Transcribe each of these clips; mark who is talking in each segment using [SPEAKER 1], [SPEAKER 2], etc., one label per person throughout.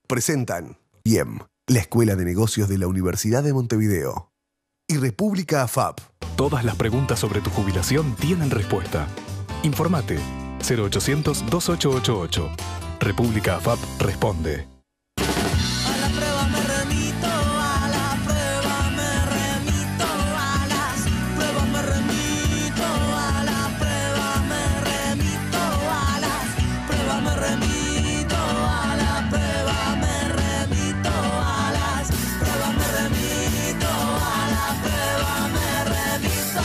[SPEAKER 1] Presentan IEM, la Escuela de Negocios de la Universidad de Montevideo, y República AFAP.
[SPEAKER 2] Todas las preguntas sobre tu jubilación tienen respuesta. Informate 0800-2888. República AFAP responde.
[SPEAKER 3] A la prueba me remito, a la prueba me remito, a las pruebas me remito, a la prueba me remito, a las pruebas me remito, a la prueba me remito, a las pruebas me remito, a la prueba me remito.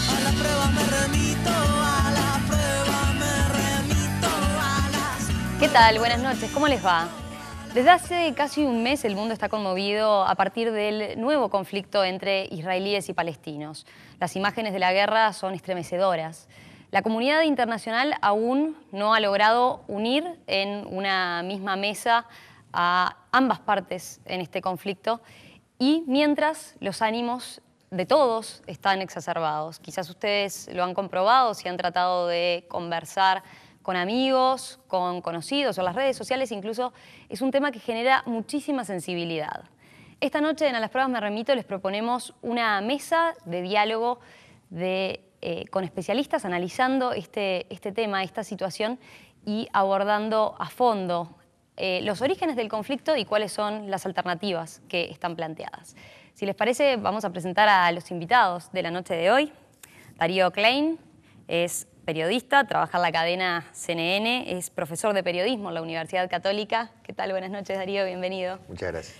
[SPEAKER 3] A la prueba me remito, a la prueba me remito, a las...
[SPEAKER 4] ¿Qué tal? Buenas noches, ¿cómo les va? Desde hace casi un mes el mundo está conmovido a partir del nuevo conflicto entre israelíes y palestinos. Las imágenes de la guerra son estremecedoras. La comunidad internacional aún no ha logrado unir en una misma mesa a ambas partes en este conflicto y mientras los ánimos de todos están exacerbados. Quizás ustedes lo han comprobado si han tratado de conversar con amigos, con conocidos o en las redes sociales incluso, es un tema que genera muchísima sensibilidad. Esta noche en A las Pruebas me remito les proponemos una mesa de diálogo con especialistas analizando este tema, esta situación y abordando a fondo los orígenes del conflicto y cuáles son las alternativas que están planteadas. Si les parece, vamos a presentar a los invitados de la noche de hoy. Darío Klein es periodista, trabaja en la cadena CNN, es profesor de periodismo en la Universidad Católica. ¿Qué tal? Buenas noches, Darío, bienvenido.
[SPEAKER 5] Muchas gracias.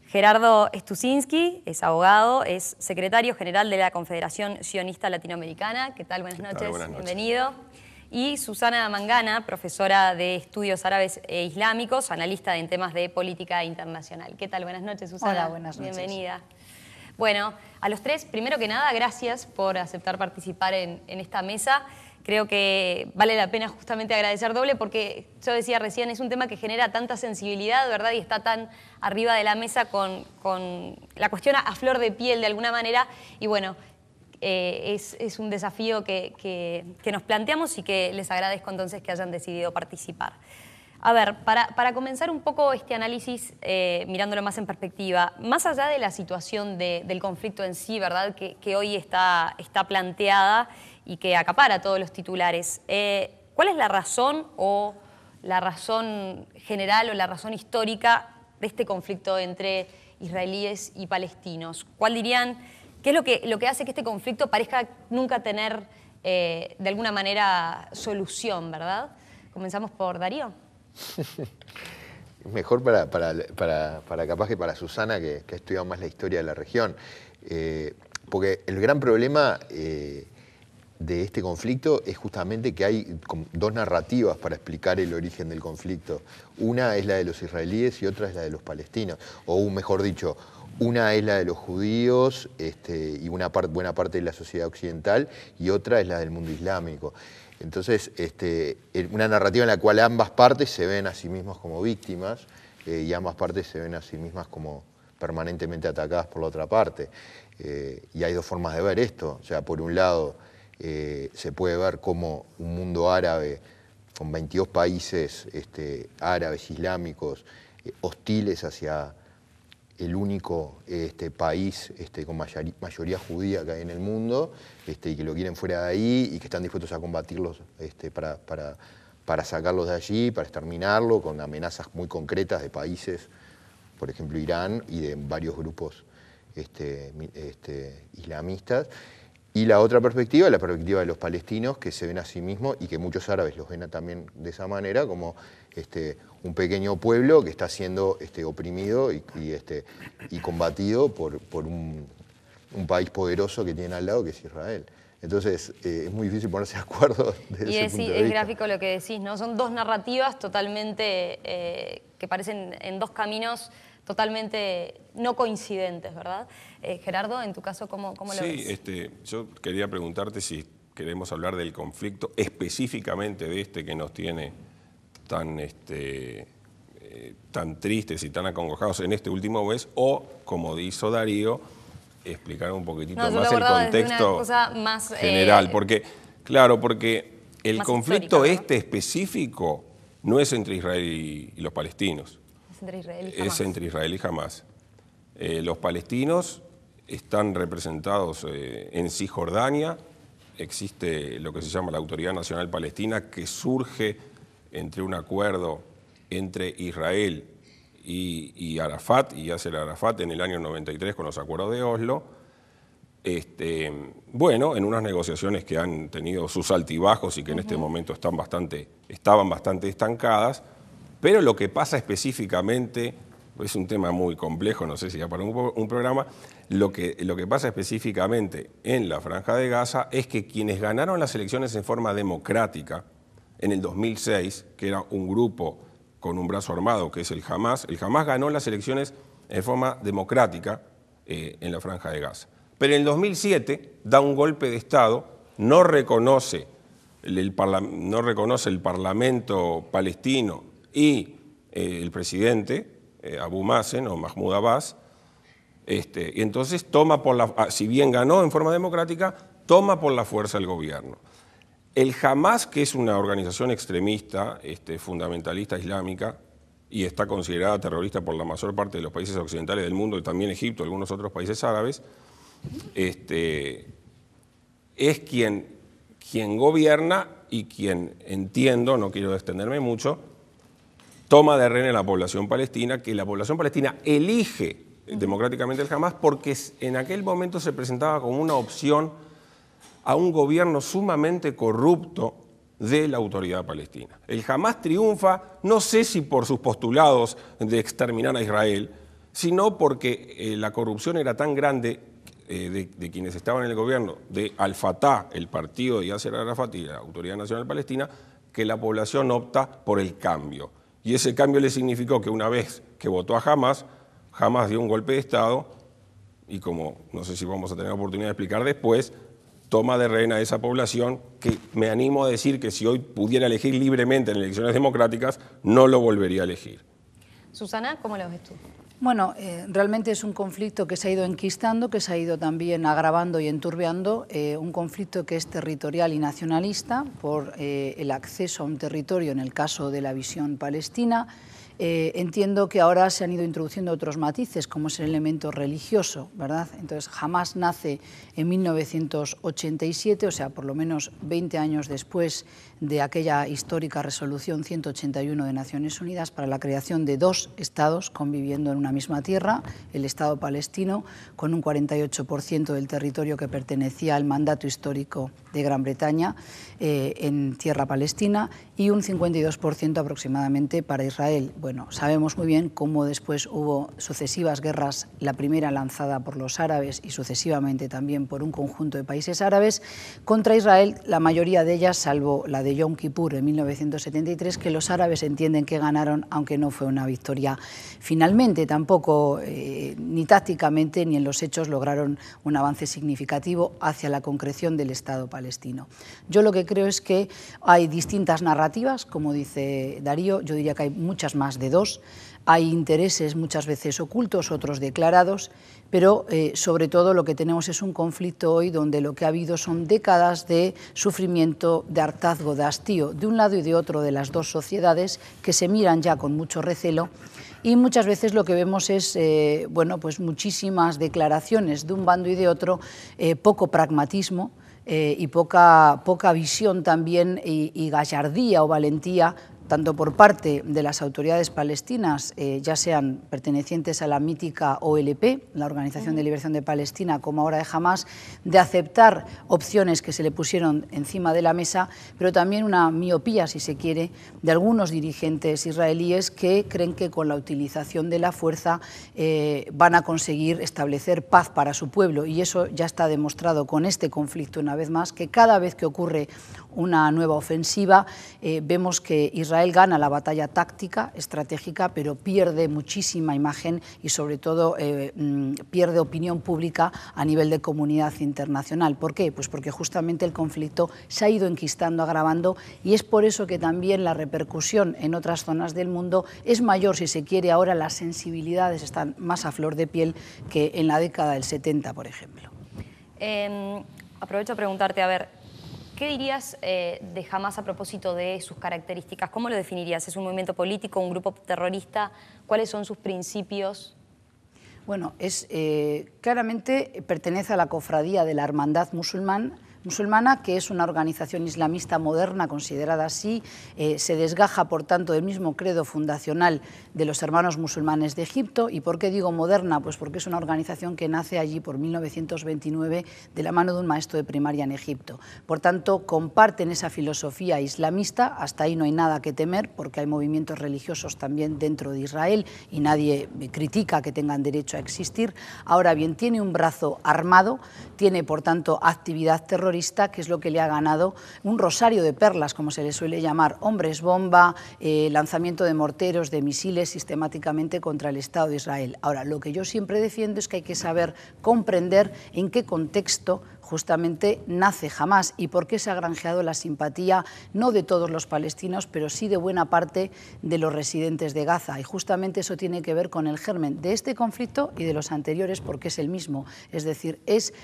[SPEAKER 4] Gerardo Stusinski es abogado, es secretario general de la Confederación Sionista Latinoamericana. ¿Qué tal? Buenas noches, bienvenido. Y Susana Mangana, profesora de Estudios Árabes e Islámicos, analista en temas de política internacional. ¿Qué tal? Buenas noches, Susana.
[SPEAKER 6] Hola, buenas noches.
[SPEAKER 4] Bienvenida. Bueno, a los tres, primero que nada, gracias por aceptar participar en esta mesa. Creo que vale la pena justamente agradecer doble porque, yo decía recién, es un tema que genera tanta sensibilidad, ¿verdad? Y está tan arriba de la mesa con la cuestión a flor de piel de alguna manera. Y bueno, es un desafío que nos planteamos y que les agradezco entonces que hayan decidido participar. A ver, para comenzar un poco este análisis, mirándolo más en perspectiva, más allá de la situación del conflicto en sí, ¿verdad?, que hoy está planteada y que acapara todos los titulares, ¿cuál es la razón o la razón general o la razón histórica de este conflicto entre israelíes y palestinos? ¿Cuál dirían, qué es lo que hace que este conflicto parezca nunca tener, de alguna manera, solución, ¿verdad? Comenzamos por Darío.
[SPEAKER 5] Mejor para capaz que para Susana, que ha estudiado más la historia de la región. Porque el gran problema de este conflicto es justamente que hay dos narrativas para explicar el origen del conflicto. Una es la de los israelíes y otra es la de los palestinos. O mejor dicho, una es la de los judíos y buena parte de la sociedad occidental, y otra es la del mundo islámico. Entonces, una narrativa en la cual ambas partes se ven a sí mismas como víctimas y ambas partes se ven a sí mismas como permanentemente atacadas por la otra parte. Y hay dos formas de ver esto. O sea, por un lado, se puede ver como un mundo árabe con 22 países árabes, islámicos, hostiles hacia el único país con mayoría judía que hay en el mundo, y que lo quieren fuera de ahí y que están dispuestos a combatirlos para sacarlos de allí, para exterminarlo, con amenazas muy concretas de países, por ejemplo Irán, y de varios grupos islamistas. Y la otra perspectiva es la perspectiva de los palestinos, que se ven a sí mismos y que muchos árabes los ven también de esa manera, como un pequeño pueblo que está siendo oprimido y combatido por un país poderoso que tiene al lado, que es Israel. Entonces, es muy difícil ponerse de acuerdo desde ese punto de vista.
[SPEAKER 4] Es gráfico lo que decís, ¿no? Son dos narrativas totalmente que parecen en dos caminos totalmente no coincidentes, ¿verdad? Gerardo, en tu caso, ¿cómo lo ves?
[SPEAKER 7] Sí, yo quería preguntarte si queremos hablar del conflicto específicamente de que nos tiene tan tristes y tan acongojados en este último mes, o, como hizo Darío, explicar un poquitito más el contexto
[SPEAKER 4] más,
[SPEAKER 7] general. Porque el
[SPEAKER 4] más
[SPEAKER 7] conflicto
[SPEAKER 4] histórica, ¿no?
[SPEAKER 7] específico no es entre Israel y los palestinos.
[SPEAKER 4] Es entre Israel y Hamás.
[SPEAKER 7] Es entre Israel y Hamás. Los palestinos están representados en Cisjordania. Existe lo que se llama la Autoridad Nacional Palestina, que surge entre un acuerdo entre Israel y Arafat, y Yasser Arafat en el año 93 con los acuerdos de Oslo. Bueno, en unas negociaciones que han tenido sus altibajos y que en este momento estaban bastante estancadas, pero lo que pasa específicamente, es un tema muy complejo, no sé si ya para un programa, lo que pasa específicamente en la Franja de Gaza es que quienes ganaron las elecciones en forma democrática en el 2006, que era un grupo con un brazo armado, que es el Hamás ganó las elecciones en forma democrática en la Franja de Gaza. Pero en el 2007 da un golpe de Estado, no reconoce el Parlamento palestino y el presidente, Abu Mazen o Mahmoud Abbas, y entonces toma si bien ganó en forma democrática, toma por la fuerza el gobierno. El Hamás, que es una organización extremista, fundamentalista islámica, y está considerada terrorista por la mayor parte de los países occidentales del mundo, y también Egipto y algunos otros países árabes, es quien gobierna y quien, entiendo, no quiero extenderme mucho, toma de rehén a la población palestina, que la población palestina elige democráticamente el Hamás porque en aquel momento se presentaba como una opción a un gobierno sumamente corrupto de la autoridad palestina. El Hamás triunfa, no sé si por sus postulados de exterminar a Israel, sino porque la corrupción era tan grande de quienes estaban en el gobierno, de Al-Fatah, el partido de Yasser Arafat y la Autoridad Nacional Palestina, que la población opta por el cambio. Y ese cambio le significó que una vez que votó a Hamás, Hamás dio un golpe de Estado y, como no sé si vamos a tener la oportunidad de explicar después, toma de rehén a esa población que me animo a decir que si hoy pudiera elegir libremente en elecciones democráticas, no lo volvería a elegir.
[SPEAKER 4] Susana, ¿cómo lo ves tú?
[SPEAKER 6] Bueno, realmente es un conflicto que se ha ido enquistando, que se ha ido también agravando y enturbiando, un conflicto que es territorial y nacionalista por el acceso a un territorio en el caso de la visión palestina. Entiendo que ahora se han ido introduciendo otros matices, como es el elemento religioso, ¿verdad? Entonces, Hamás nace en 1987, o sea, por lo menos 20 años después de aquella histórica resolución 181 de Naciones Unidas para la creación de dos estados conviviendo en una misma tierra, el Estado palestino, con un 48% del territorio que pertenecía al mandato histórico de Gran Bretaña en tierra palestina y un 52% aproximadamente para Israel. Bueno, sabemos muy bien cómo después hubo sucesivas guerras, la primera lanzada por los árabes y sucesivamente también por un conjunto de países árabes, contra Israel, la mayoría de ellas, salvo la de Yom Kippur en 1973, que los árabes entienden que ganaron, aunque no fue una victoria finalmente, tampoco ni tácticamente ni en los hechos lograron un avance significativo hacia la concreción del Estado palestino. Yo lo que creo es que hay distintas narrativas, como dice Darío, yo diría que hay muchas más de dos, hay intereses muchas veces ocultos, otros declarados, pero sobre todo lo que tenemos es un conflicto hoy donde lo que ha habido son décadas de sufrimiento, de hartazgo, de hastío, de un lado y de otro de las dos sociedades que se miran ya con mucho recelo. Y muchas veces lo que vemos es bueno, pues muchísimas declaraciones de un bando y de otro, poco pragmatismo y poca visión también y gallardía o valentía, tanto por parte de las autoridades palestinas, ya sean pertenecientes a la mítica OLP, la Organización de Liberación de Palestina, como ahora de Hamás, de aceptar opciones que se le pusieron encima de la mesa, pero también una miopía, si se quiere, de algunos dirigentes israelíes que creen que con la utilización de la fuerza van a conseguir establecer paz para su pueblo, y eso ya está demostrado con este conflicto una vez más, que cada vez que ocurre una nueva ofensiva vemos que Israel gana la batalla táctica, estratégica, pero pierde muchísima imagen y sobre todo pierde opinión pública a nivel de comunidad internacional. ¿Por qué? Pues porque justamente el conflicto se ha ido enquistando, agravando, y es por eso que también la repercusión en otras zonas del mundo es mayor, si se quiere. Ahora las sensibilidades están más a flor de piel que en la década del 70, por ejemplo.
[SPEAKER 4] Aprovecho a preguntarte, a ver, ¿Qué dirías de Hamás a propósito de sus características? ¿Cómo lo definirías? ¿Es un movimiento político, un grupo terrorista? ¿Cuáles son sus principios?
[SPEAKER 6] Bueno, claramente pertenece a la cofradía de la Hermandad musulmana, que es una organización islamista moderna, considerada así, se desgaja, por tanto, del mismo credo fundacional de los hermanos musulmanes de Egipto. ¿Y por qué digo moderna? Pues porque es una organización que nace allí por 1929 de la mano de un maestro de primaria en Egipto. Por tanto, comparten esa filosofía islamista, hasta ahí no hay nada que temer, porque hay movimientos religiosos también dentro de Israel y nadie critica que tengan derecho a existir. Ahora bien, tiene un brazo armado, tiene, por tanto, actividad terrorista, que es lo que le ha ganado un rosario de perlas, como se le suele llamar, hombres bomba, lanzamiento de morteros, de misiles sistemáticamente contra el Estado de Israel. Ahora, lo que yo siempre defiendo es que hay que saber comprender en qué contexto justamente nace Hamás y por qué se ha granjeado la simpatía no de todos los palestinos, pero sí de buena parte de los residentes de Gaza. Y justamente eso tiene que ver con el germen de este conflicto y de los anteriores, porque es el mismo. Es decir, es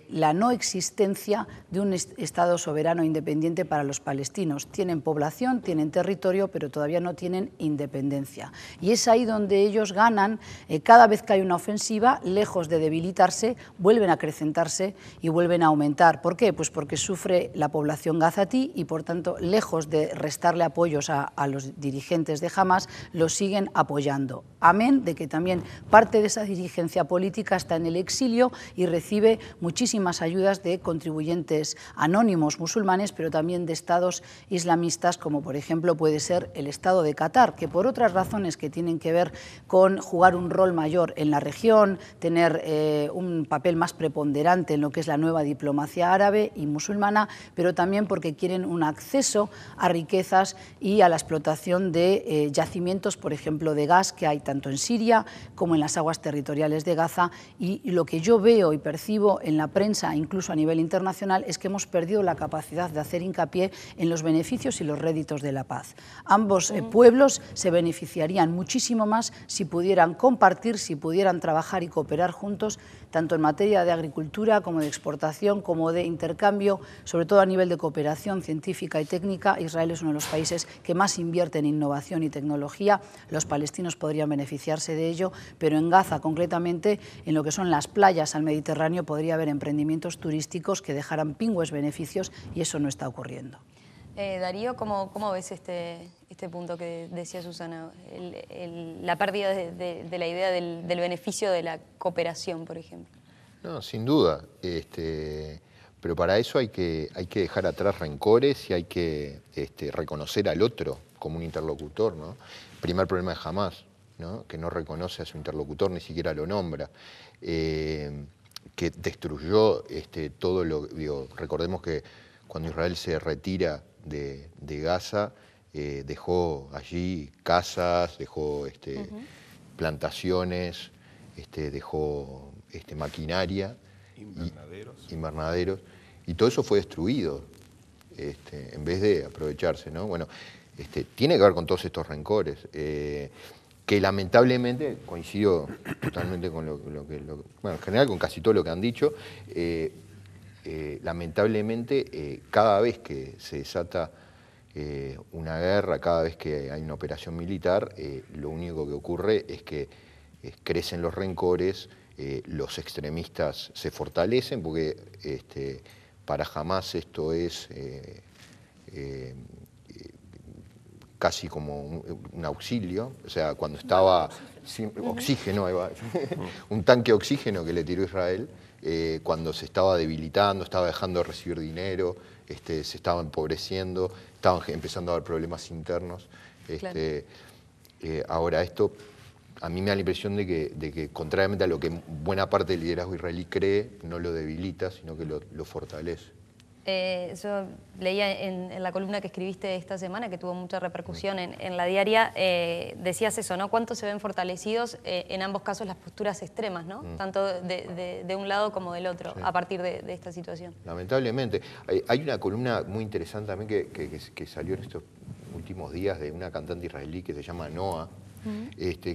[SPEAKER 6] la no existencia de un Estado soberano independiente para los palestinos. Tienen población, tienen territorio, pero todavía no tienen independencia. Y es ahí donde ellos ganan, cada vez que hay una ofensiva, lejos de debilitarse, vuelven a acrecentarse y vuelven a aumentar. ¿Por qué? Pues porque sufre la población gazatí y, por tanto, lejos de restarle apoyos a los dirigentes de Hamás, los siguen apoyando. Amén de que también parte de esa dirigencia política está en el exilio y recibe muchísimas ayudas de contribuyentes anónimos musulmanes, pero también de estados islamistas, como por ejemplo puede ser el Estado de Qatar, que por otras razones que tienen que ver con jugar un rol mayor en la región, tener un papel más preponderante en lo que es la nueva diplomacia árabe y musulmana, pero también porque quieren un acceso a riquezas y a la explotación de yacimientos, por ejemplo, de gas que hay tanto en Siria como en las aguas territoriales de Gaza. Y lo que yo veo y percibo en la prensa, incluso a nivel internacional, es que hemos perdido la capacidad de hacer hincapié en los beneficios y los réditos de la paz. Ambos pueblos se beneficiarían muchísimo más si pudieran compartir, si pudieran trabajar y cooperar juntos, tanto en materia de agricultura como de exportación, como de intercambio, sobre todo a nivel de cooperación científica y técnica. Israel es uno de los países que más invierte en innovación y tecnología. Los palestinos podrían beneficiarse de ello, pero en Gaza, concretamente, en lo que son las playas al Mediterráneo, podría haber emprendimientos turísticos que dejaran pingües beneficios y eso no está ocurriendo.
[SPEAKER 4] Darío, ¿cómo ves este punto que decía Susana? La pérdida de la idea del beneficio de la cooperación, por ejemplo.
[SPEAKER 5] No, sin duda. Pero para eso hay que dejar atrás rencores y hay que reconocer al otro como un interlocutor, ¿no? El primer problema de Hamás, ¿no? Que no reconoce a su interlocutor, ni siquiera lo nombra. Que destruyó todo lo... recordemos que cuando Israel se retira de Gaza, dejó allí casas, dejó plantaciones, dejó maquinaria, invernaderos, y todo eso fue destruido, en vez de aprovecharse, ¿no? Bueno, tiene que ver con todos estos rencores, que lamentablemente, coincido totalmente con bueno, en general con casi todo lo que han dicho, lamentablemente cada vez que se desata una guerra, cada vez que hay una operación militar, lo único que ocurre es que crecen los rencores, los extremistas se fortalecen, porque para Hamás esto es casi como un auxilio, o sea, cuando estaba sin oxígeno, un tanque de oxígeno que le tiró Israel, cuando se estaba debilitando, estaba dejando de recibir dinero, se estaba empobreciendo, estaban empezando a haber problemas internos.
[SPEAKER 4] Claro.
[SPEAKER 5] Ahora esto, a mí me da la impresión de que contrariamente a lo que buena parte del liderazgo israelí cree, no lo debilita, sino que lo fortalece.
[SPEAKER 4] Yo leía en la columna que escribiste esta semana, que tuvo mucha repercusión en la diaria, decías eso, ¿no? Cuánto se ven fortalecidos en ambos casos las posturas extremas, ¿no? Tanto de un lado como del otro, a partir de esta situación.
[SPEAKER 5] Lamentablemente. Hay una columna muy interesante también que salió en estos últimos días de una cantante israelí que se llama Noah,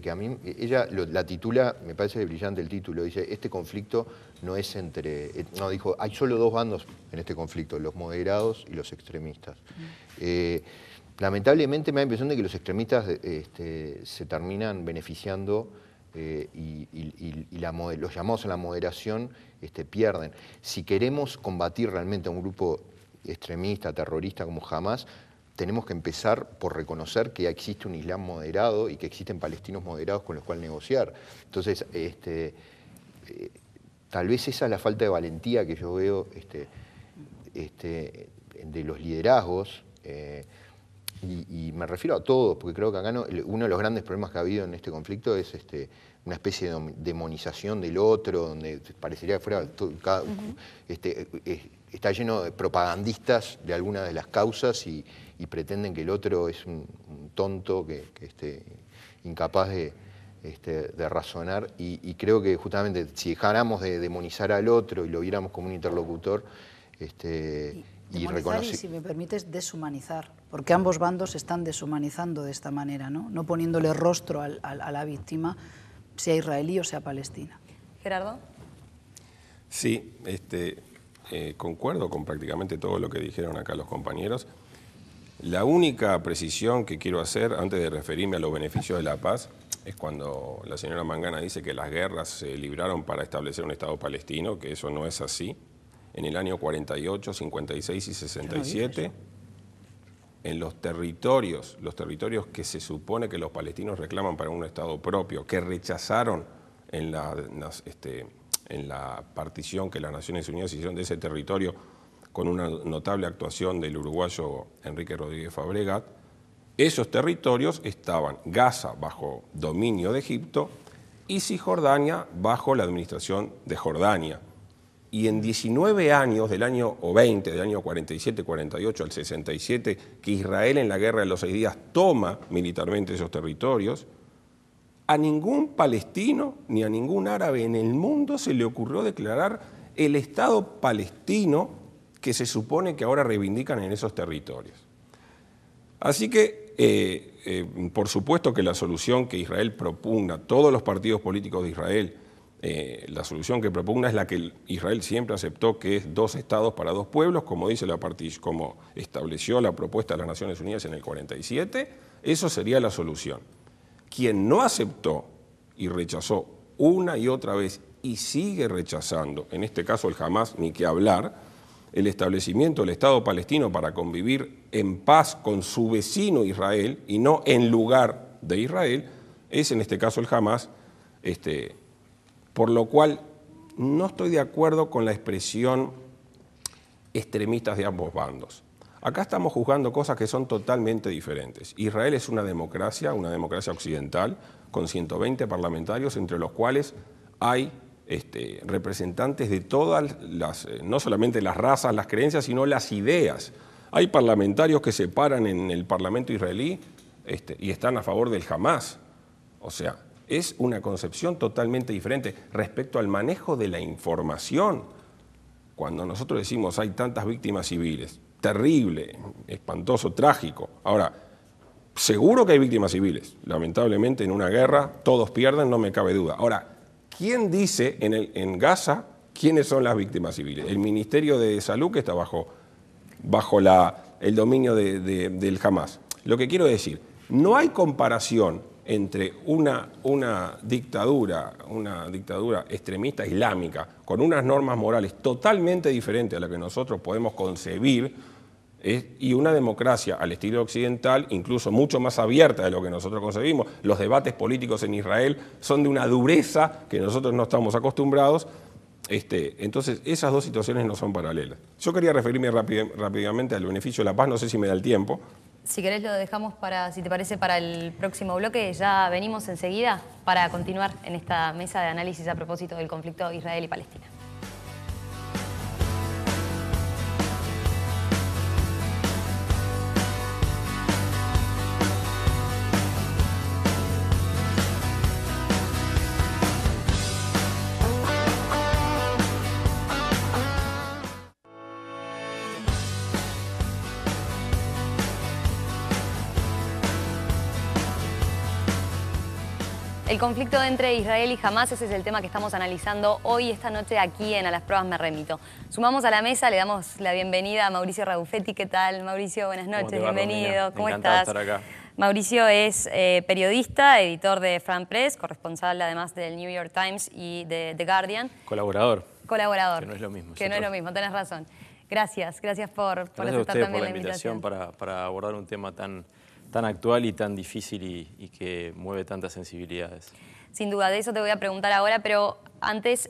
[SPEAKER 5] que a mí, ella la titula, me parece brillante el título, dice, este conflicto no es entre, no, dijo, hay solo dos bandos en este conflicto, los moderados y los extremistas. Lamentablemente me da la impresión de que los extremistas se terminan beneficiando los llamados a la moderación pierden. Si queremos combatir realmente a un grupo extremista, terrorista como Hamás, tenemos que empezar por reconocer que existe un Islam moderado y que existen palestinos moderados con los cuales negociar. Entonces, tal vez esa es la falta de valentía que yo veo de los liderazgos, y me refiero a todos, porque creo que acá uno de los grandes problemas que ha habido en este conflicto es una especie de demonización del otro, donde parecería que fuera está lleno de propagandistas de algunas de las causas y pretenden que el otro es un tonto, incapaz de razonar, y creo que justamente si dejáramos de demonizar al otro y lo viéramos como un interlocutor,
[SPEAKER 6] y si me permites, deshumanizar, porque ambos bandos se están deshumanizando de esta manera, no poniéndole rostro a la víctima, sea israelí o sea palestina.
[SPEAKER 4] Gerardo.
[SPEAKER 7] Sí, concuerdo con prácticamente todo lo que dijeron acá los compañeros. La única precisión que quiero hacer antes de referirme a los beneficios de la paz es cuando la señora Mangana dice que las guerras se libraron para establecer un Estado palestino, que eso no es así. En el año 48, 56 y 67, en los territorios que se supone que los palestinos reclaman para un Estado propio, que rechazaron en la partición que las Naciones Unidas hicieron de ese territorio con una notable actuación del uruguayo Enrique Rodríguez Fabregat, esos territorios estaban Gaza bajo dominio de Egipto y Cisjordania bajo la administración de Jordania. Y en 19 años, del año 47, 48 al 67, que Israel en la Guerra de los 6 días toma militarmente esos territorios, a ningún palestino ni a ningún árabe en el mundo se le ocurrió declarar el Estado palestino que se supone que ahora reivindican en esos territorios. Así que, por supuesto que la solución que Israel propugna, todos los partidos políticos de Israel, la solución que propugna es la que Israel siempre aceptó, que es 2 estados para 2 pueblos, como como estableció la propuesta de las Naciones Unidas en el 47, eso sería la solución. Quien no aceptó y rechazó una y otra vez y sigue rechazando, en este caso el Hamás, ni que hablar, el establecimiento del Estado palestino para convivir en paz con su vecino Israel y no en lugar de Israel, es en este caso el Hamás, por lo cual no estoy de acuerdo con la expresión extremistas de ambos bandos. Acá estamos juzgando cosas que son totalmente diferentes. Israel es una democracia occidental, con 120 parlamentarios, entre los cuales hay representantes de todas las, no solamente las razas, las creencias, sino las ideas. Hay parlamentarios que se paran en el Parlamento israelí y están a favor del Hamás. O sea, es una concepción totalmente diferente respecto al manejo de la información. Cuando nosotros decimos hay tantas víctimas civiles, terrible, espantoso, trágico. Ahora, seguro que hay víctimas civiles. Lamentablemente en una guerra todos pierden, no me cabe duda. Ahora, ¿quién dice en Gaza quiénes son las víctimas civiles? El Ministerio de Salud, que está bajo el dominio del Hamás. Lo que quiero decir, no hay comparación entre una dictadura extremista islámica con unas normas morales totalmente diferentes a las que nosotros podemos concebir y una democracia al estilo occidental, incluso mucho más abierta de lo que nosotros concebimos. Los debates políticos en Israel son de una dureza que nosotros no estamos acostumbrados. Entonces, esas dos situaciones no son paralelas. Yo quería referirme rápidamente al beneficio de la paz, no sé si me da el tiempo.
[SPEAKER 4] Si querés lo dejamos si te parece, para el próximo bloque. Ya venimos enseguida para continuar en esta mesa de análisis a propósito del conflicto Israel y Palestina. El conflicto entre Israel y Hamás, ese es el tema que estamos analizando hoy, esta noche, aquí en A las Pruebas Me Remito. Sumamos a la mesa, le damos la bienvenida a Mauricio Raufetti. ¿Qué tal, Mauricio? Buenas noches, bienvenido. ¿Cómo estás?
[SPEAKER 7] Estar acá.
[SPEAKER 4] Mauricio es periodista, editor de France Press, corresponsal además del New York Times y de The Guardian.
[SPEAKER 7] Colaborador.
[SPEAKER 4] Colaborador.
[SPEAKER 7] Que no es lo mismo.
[SPEAKER 4] Que no es lo mismo, tenés razón. Gracias por aceptar
[SPEAKER 7] ustedes
[SPEAKER 4] también
[SPEAKER 7] por
[SPEAKER 4] la
[SPEAKER 7] la invitación para abordar un tema tan actual y tan difícil y que mueve tantas sensibilidades.
[SPEAKER 4] Sin duda, de eso te voy a preguntar ahora, pero antes,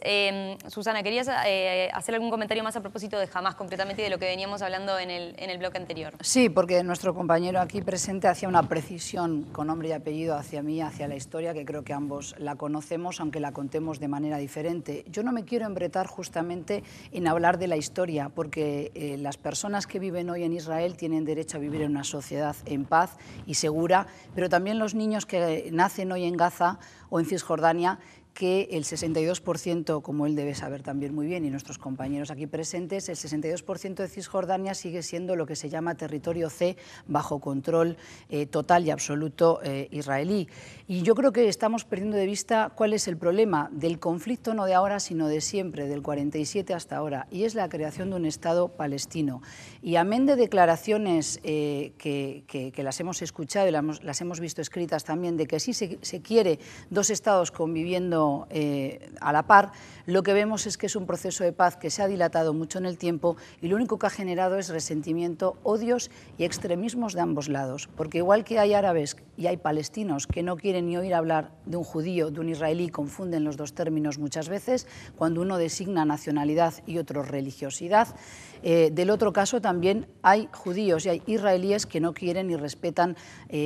[SPEAKER 4] Susana, ¿querías hacer algún comentario más a propósito de Hamás concretamente y de lo que veníamos hablando en el bloque anterior?
[SPEAKER 6] Sí, porque nuestro compañero aquí presente hacía una precisión con nombre y apellido hacia mí, hacia la historia, que creo que ambos la conocemos, aunque la contemos de manera diferente. Yo no me quiero embretar justamente en hablar de la historia, porque las personas que viven hoy en Israel tienen derecho a vivir en una sociedad en paz y segura, pero también los niños que nacen hoy en Gaza o en Cisjordania, que el 62%, como él debe saber también muy bien, y nuestros compañeros aquí presentes, el 62% de Cisjordania sigue siendo lo que se llama territorio C, bajo control total y absoluto israelí. Y yo creo que estamos perdiendo de vista cuál es el problema del conflicto, no de ahora, sino de siempre, del 47 hasta ahora, y es la creación de un Estado palestino. Y amén de declaraciones que las hemos escuchado y las hemos visto escritas también, de que sí se quiere dos estados conviviendo a la par, lo que vemos es que es un proceso de paz que se ha dilatado mucho en el tiempo y lo único que ha generado es resentimiento, odios y extremismos de ambos lados, porque igual que hay árabes y hay palestinos que no quieren ni oír hablar de un judío, de un israelí, confunden los dos términos muchas veces, cuando uno designa nacionalidad y otro religiosidad. Del otro caso también hay judíos y hay israelíes que no quieren ni respetan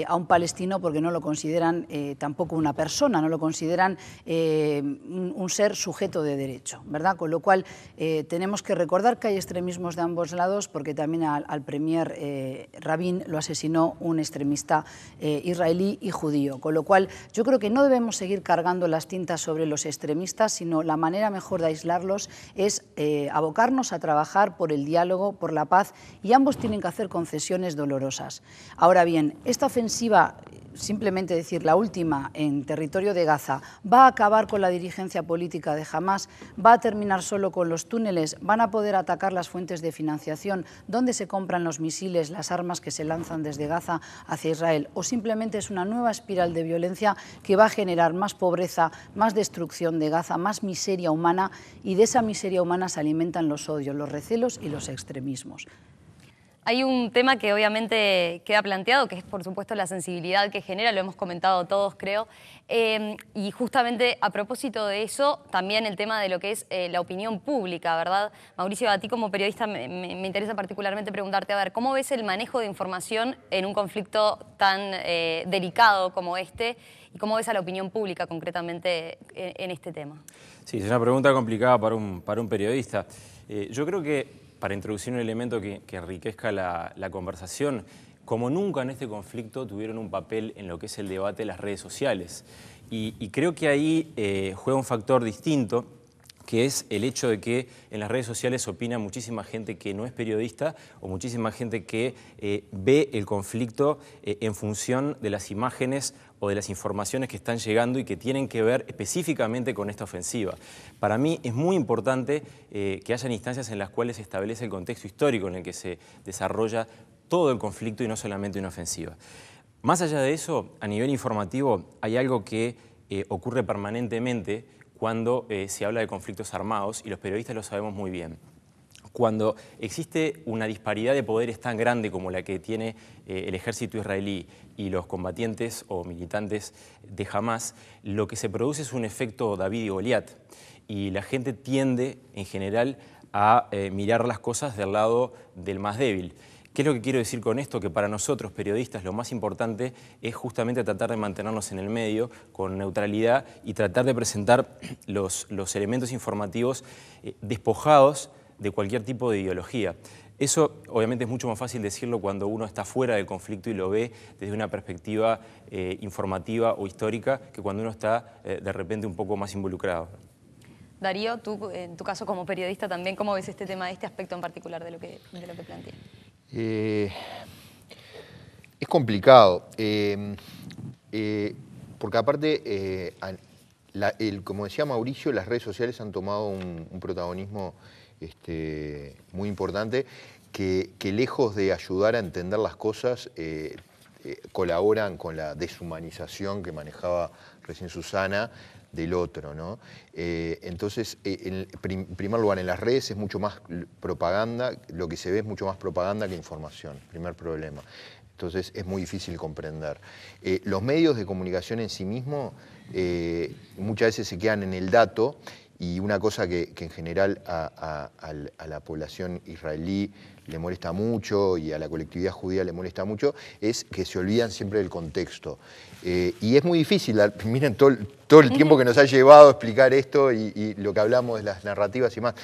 [SPEAKER 6] a un palestino porque no lo consideran tampoco una persona, no lo consideran un ser sujeto de derecho, ¿verdad? Con lo cual tenemos que recordar que hay extremismos de ambos lados, porque también al premier Rabin lo asesinó un extremista israelí y judío, con lo cual yo creo que no debemos seguir cargando las tintas sobre los extremistas, sino la manera mejor de aislarlos es abocarnos a trabajar por el diálogo, por la paz, y ambos tienen que hacer concesiones dolorosas. Ahora bien, esta ofensiva, simplemente decir la última en territorio de Gaza, va a acabar con la dirigencia política de Hamás, va a terminar solo con los túneles, van a poder atacar las fuentes de financiación, dónde se compran los misiles, las armas que se lanzan desde Gaza hacia Israel, o simplemente es una nueva espiral de violencia que va a generar más pobreza, más destrucción de Gaza, más miseria humana, y de esa miseria humana se alimentan los odios, los recelos y los extremismos.
[SPEAKER 4] Hay un tema que obviamente queda planteado, que es por supuesto la sensibilidad que genera, lo hemos comentado todos creo, y justamente a propósito de eso, también el tema de lo que es la opinión pública, ¿verdad? Mauricio, a ti como periodista me interesa particularmente preguntarte, a ver, ¿cómo ves el manejo de información en un conflicto tan delicado como este? ¿Y cómo ves a la opinión pública concretamente en este tema?
[SPEAKER 7] Sí, es una pregunta complicada para un periodista. Yo creo que para introducir un elemento que enriquezca la conversación, como nunca en este conflicto tuvieron un papel en lo que es el debate de las redes sociales. Y creo que ahí juega un factor distinto, que es el hecho de que en las redes sociales opina muchísima gente que no es periodista o muchísima gente que ve el conflicto en función de las imágenes o de las informaciones que están llegando y que tienen que ver específicamente con esta ofensiva. Para mí es muy importante que hayan instancias en las cuales se establece el contexto histórico en el que se desarrolla todo el conflicto y no solamente una ofensiva. Más allá de eso, a nivel informativo, hay algo que ocurre permanentemente cuando se habla de conflictos armados, y los periodistas lo sabemos muy bien. Cuando existe una disparidad de poderes tan grande como la que tiene el ejército israelí y los combatientes o militantes de Hamás, lo que se produce es un efecto David y Goliat, y la gente tiende en general a mirar las cosas del lado del más débil. ¿Qué es lo que quiero decir con esto? Que para nosotros, periodistas, lo más importante es justamente tratar de mantenernos en el medio, con neutralidad, y tratar de presentar los elementos informativos despojados de cualquier tipo de ideología. Eso obviamente es mucho más fácil decirlo cuando uno está fuera del conflicto y lo ve desde una perspectiva informativa o histórica, que cuando uno está de repente un poco más involucrado.
[SPEAKER 4] Darío, tú en tu caso como periodista también, ¿cómo ves este tema, este aspecto en particular de lo que planteas?
[SPEAKER 5] Es complicado. Porque aparte, como decía Mauricio, las redes sociales han tomado un protagonismo muy importante que lejos de ayudar a entender las cosas, colaboran con la deshumanización que manejaba recién Susana del otro, ¿no? Entonces, en primer lugar, en las redes es mucho más propaganda, lo que se ve es mucho más propaganda que información, primer problema. Entonces es muy difícil comprender. Los medios de comunicación en sí mismos muchas veces se quedan en el dato, y una cosa que en general a la población israelí le molesta mucho y a la colectividad judía le molesta mucho es que se olvidan siempre del contexto. Y es muy difícil, miren todo el tiempo que nos ha llevado a explicar esto y lo que hablamos de las narrativas y más.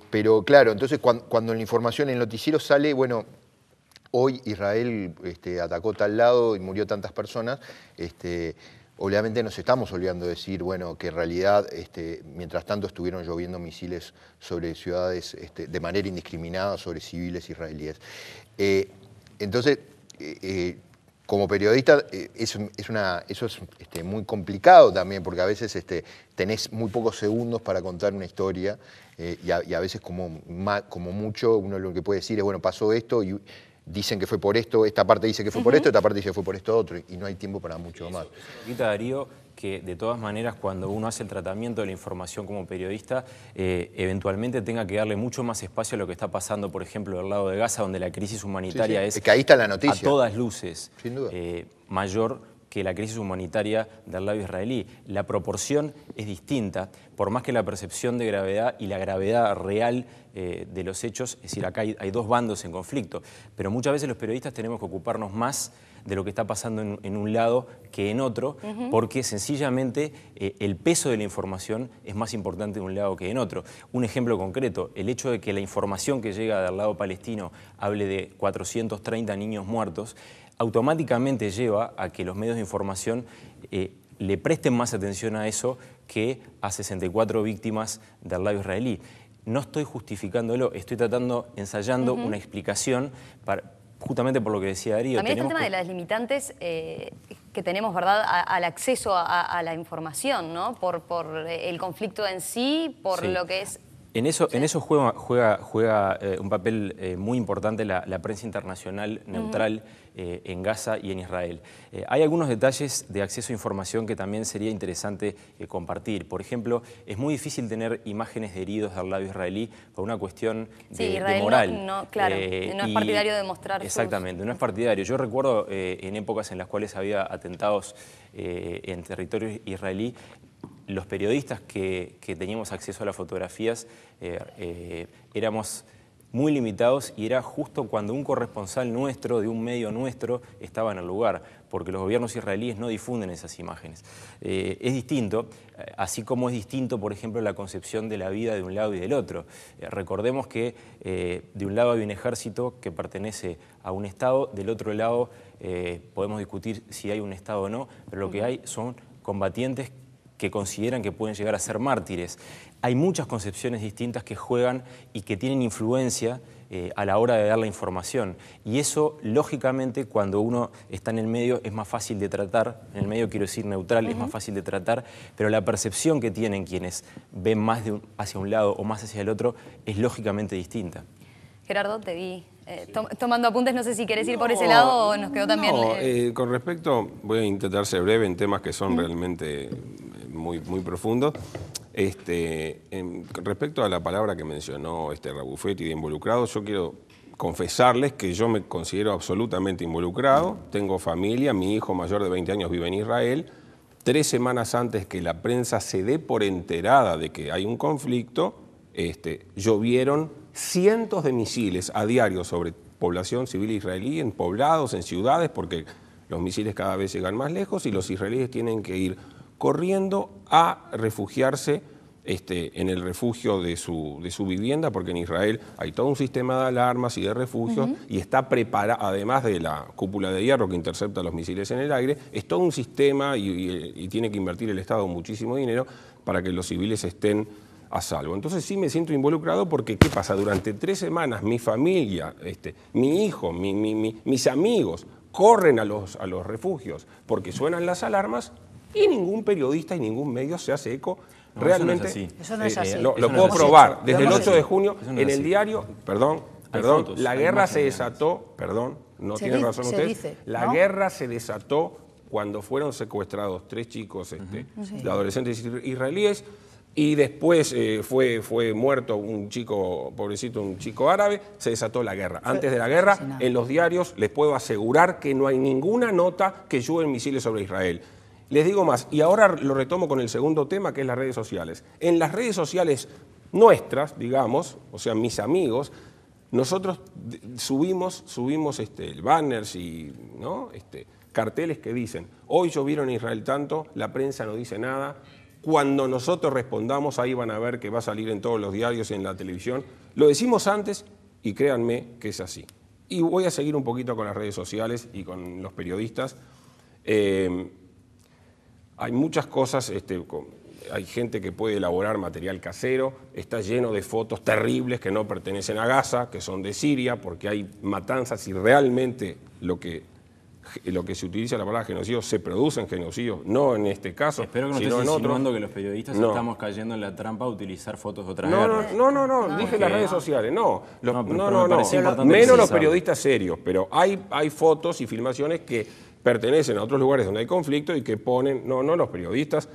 [SPEAKER 5] Pero claro, entonces cuando la información en el noticiero sale, bueno, hoy Israel atacó tal lado y murió tantas personas, obviamente nos estamos olvidando de decir, bueno, que en realidad, mientras tanto estuvieron lloviendo misiles sobre ciudades de manera indiscriminada, sobre civiles israelíes. Entonces, como periodista, eso es muy complicado también, porque a veces tenés muy pocos segundos para contar una historia, y a veces como mucho uno lo que puede decir es, bueno, pasó esto y dicen que fue por esto, esta parte dice que fue por esto, esta parte dice que fue por esto otro, y no hay tiempo para mucho más.
[SPEAKER 8] Quita, Darío, que de todas maneras cuando uno hace el tratamiento de la información como periodista, eventualmente tenga que darle mucho más espacio a lo que está pasando, por ejemplo, del lado de Gaza, donde la crisis humanitaria es
[SPEAKER 5] que ahí está la noticia,
[SPEAKER 8] a todas luces,
[SPEAKER 5] sin duda,
[SPEAKER 8] mayor que la crisis humanitaria del lado israelí. La proporción es distinta, por más que la percepción de gravedad y la gravedad real de los hechos, es decir, acá hay dos bandos en conflicto, pero muchas veces los periodistas tenemos que ocuparnos más de lo que está pasando en un lado que en otro, porque sencillamente el peso de la información es más importante en un lado que en otro. Un ejemplo concreto, el hecho de que la información que llega del lado palestino hable de 430 niños muertos, automáticamente lleva a que los medios de información le presten más atención a eso que a 64 víctimas del lado israelí. No estoy justificándolo, estoy ensayando una explicación justamente por lo que decía Darío.
[SPEAKER 4] También está el tema de las limitantes que tenemos, ¿verdad?, al acceso a la información, ¿no? Por el conflicto en sí, por lo que es...
[SPEAKER 8] En eso juega un papel muy importante la prensa internacional neutral en Gaza y en Israel. Hay algunos detalles de acceso a información que también sería interesante compartir. Por ejemplo, es muy difícil tener imágenes de heridos del lado israelí por una cuestión de moral.
[SPEAKER 4] Claro, no es partidario de mostrar
[SPEAKER 8] exactamente, no es partidario. Yo recuerdo en épocas en las cuales había atentados en territorio israelí, los periodistas que teníamos acceso a las fotografías éramos muy limitados, y era justo cuando un corresponsal nuestro, de un medio nuestro, estaba en el lugar, porque los gobiernos israelíes no difunden esas imágenes. Es distinto, así como es distinto, por ejemplo, la concepción de la vida de un lado y del otro. Recordemos que de un lado hay un ejército que pertenece a un Estado, del otro lado podemos discutir si hay un Estado o no, pero lo que hay son combatientes que consideran que pueden llegar a ser mártires. Hay muchas concepciones distintas que juegan y que tienen influencia a la hora de dar la información. Y eso, lógicamente, cuando uno está en el medio es más fácil de tratar, en el medio quiero decir neutral, es más fácil de tratar, pero la percepción que tienen quienes ven más hacia un lado o más hacia el otro es lógicamente distinta.
[SPEAKER 4] Gerardo, te vi tomando apuntes, no sé si querés ir por ese lado o nos quedó también...
[SPEAKER 7] Con respecto, voy a intentar ser breve en temas que son realmente muy profundos. Con respecto a la palabra que mencionó Rabufetti de involucrado, yo quiero confesarles que yo me considero absolutamente involucrado. Tengo familia, mi hijo mayor de 20 años vive en Israel. 3 semanas antes que la prensa se dé por enterada de que hay un conflicto, llovieron cientos de misiles a diario sobre población civil israelí, en poblados, en ciudades, porque los misiles cada vez llegan más lejos y los israelíes tienen que ir corriendo a refugiarse en el refugio de su vivienda, porque en Israel hay todo un sistema de alarmas y de refugios, y está preparado, además de la cúpula de hierro que intercepta los misiles en el aire, es todo un sistema y tiene que invertir el Estado muchísimo dinero para que los civiles estén a salvo. Entonces sí me siento involucrado porque, ¿qué pasa? Durante 3 semanas mi familia, mi hijo, mis amigos corren a los refugios porque suenan las alarmas y ningún periodista y ningún medio se hace eco.
[SPEAKER 8] No,
[SPEAKER 7] realmente,
[SPEAKER 6] eso no es así.
[SPEAKER 7] lo
[SPEAKER 8] Eso no
[SPEAKER 7] puedo
[SPEAKER 8] es así.
[SPEAKER 7] probar.
[SPEAKER 6] Lo
[SPEAKER 7] Desde el
[SPEAKER 6] hemos
[SPEAKER 7] 8 de
[SPEAKER 6] hecho.
[SPEAKER 7] junio,
[SPEAKER 8] Eso no
[SPEAKER 7] en
[SPEAKER 8] es
[SPEAKER 7] el
[SPEAKER 8] así.
[SPEAKER 7] diario, perdón,
[SPEAKER 8] Hay fotos,
[SPEAKER 7] la
[SPEAKER 8] hay
[SPEAKER 7] guerra se
[SPEAKER 8] imágenes.
[SPEAKER 7] desató, no
[SPEAKER 6] Se
[SPEAKER 7] tienen
[SPEAKER 6] dice-
[SPEAKER 7] razón
[SPEAKER 6] se
[SPEAKER 7] ustedes,
[SPEAKER 6] dice,
[SPEAKER 7] la
[SPEAKER 6] ¿no?
[SPEAKER 7] guerra se desató cuando fueron secuestrados 3 chicos de adolescentes israelíes y después fue muerto un chico, pobrecito, un chico árabe, se desató la guerra. Antes de la guerra,
[SPEAKER 6] asesinado.
[SPEAKER 7] en los diarios les puedo asegurar que no hay ninguna nota que llueven misiles sobre Israel. Les digo más, y ahora lo retomo con el segundo tema, que es las redes sociales. En las redes sociales nuestras, digamos, o sea, mis amigos, nosotros subimos banners y carteles que dicen, hoy llovieron en Israel tanto, la prensa no dice nada, cuando nosotros respondamos ahí van a ver que va a salir en todos los diarios y en la televisión. Lo decimos antes y créanme que es así. Y voy a seguir un poquito con las redes sociales y con los periodistas. Hay muchas cosas, hay gente que puede elaborar material casero, está lleno de fotos terribles que no pertenecen a Gaza, que son de Siria, porque hay matanzas y realmente lo que se utiliza la palabra genocidio se produce en genocidio, no en este caso,
[SPEAKER 8] Espero que no
[SPEAKER 7] sino
[SPEAKER 8] estés
[SPEAKER 7] en otro.
[SPEAKER 8] insinuando que los periodistas
[SPEAKER 7] No.
[SPEAKER 8] estamos cayendo en la trampa de utilizar fotos de otras
[SPEAKER 7] No,
[SPEAKER 8] guerras.
[SPEAKER 7] no, dije las redes sociales, no.
[SPEAKER 8] pero me parece importante
[SPEAKER 7] Menos los
[SPEAKER 8] precisarlo.
[SPEAKER 7] periodistas serios, pero hay fotos y filmaciones que pertenecen a otros lugares donde hay conflicto y que ponen, no los periodistas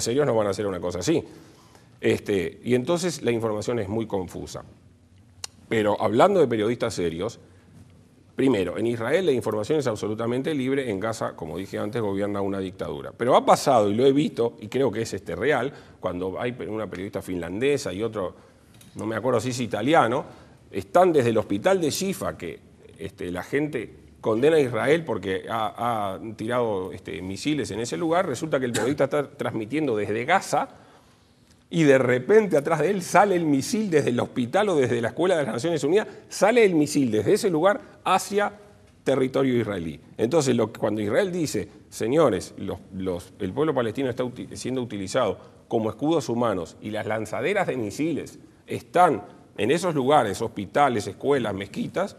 [SPEAKER 7] serios no van a hacer una cosa así. Y entonces la información es muy confusa. Pero hablando de periodistas serios, primero, en Israel la información es absolutamente libre, en Gaza, como dije antes, gobierna una dictadura. Pero ha pasado, y lo he visto, y creo que es real, cuando hay una periodista finlandesa y otro, no me acuerdo si es italiano, están desde el hospital de Shifa, que la gente condena a Israel porque ha tirado misiles en ese lugar, resulta que el periodista está transmitiendo desde Gaza y de repente atrás de él sale el misil desde el hospital o desde la Escuela de las Naciones Unidas, sale el misil desde ese lugar hacia territorio israelí. Entonces, cuando Israel dice, señores, el pueblo palestino está siendo utilizado como escudos humanos y las lanzaderas de misiles están en esos lugares, hospitales, escuelas, mezquitas,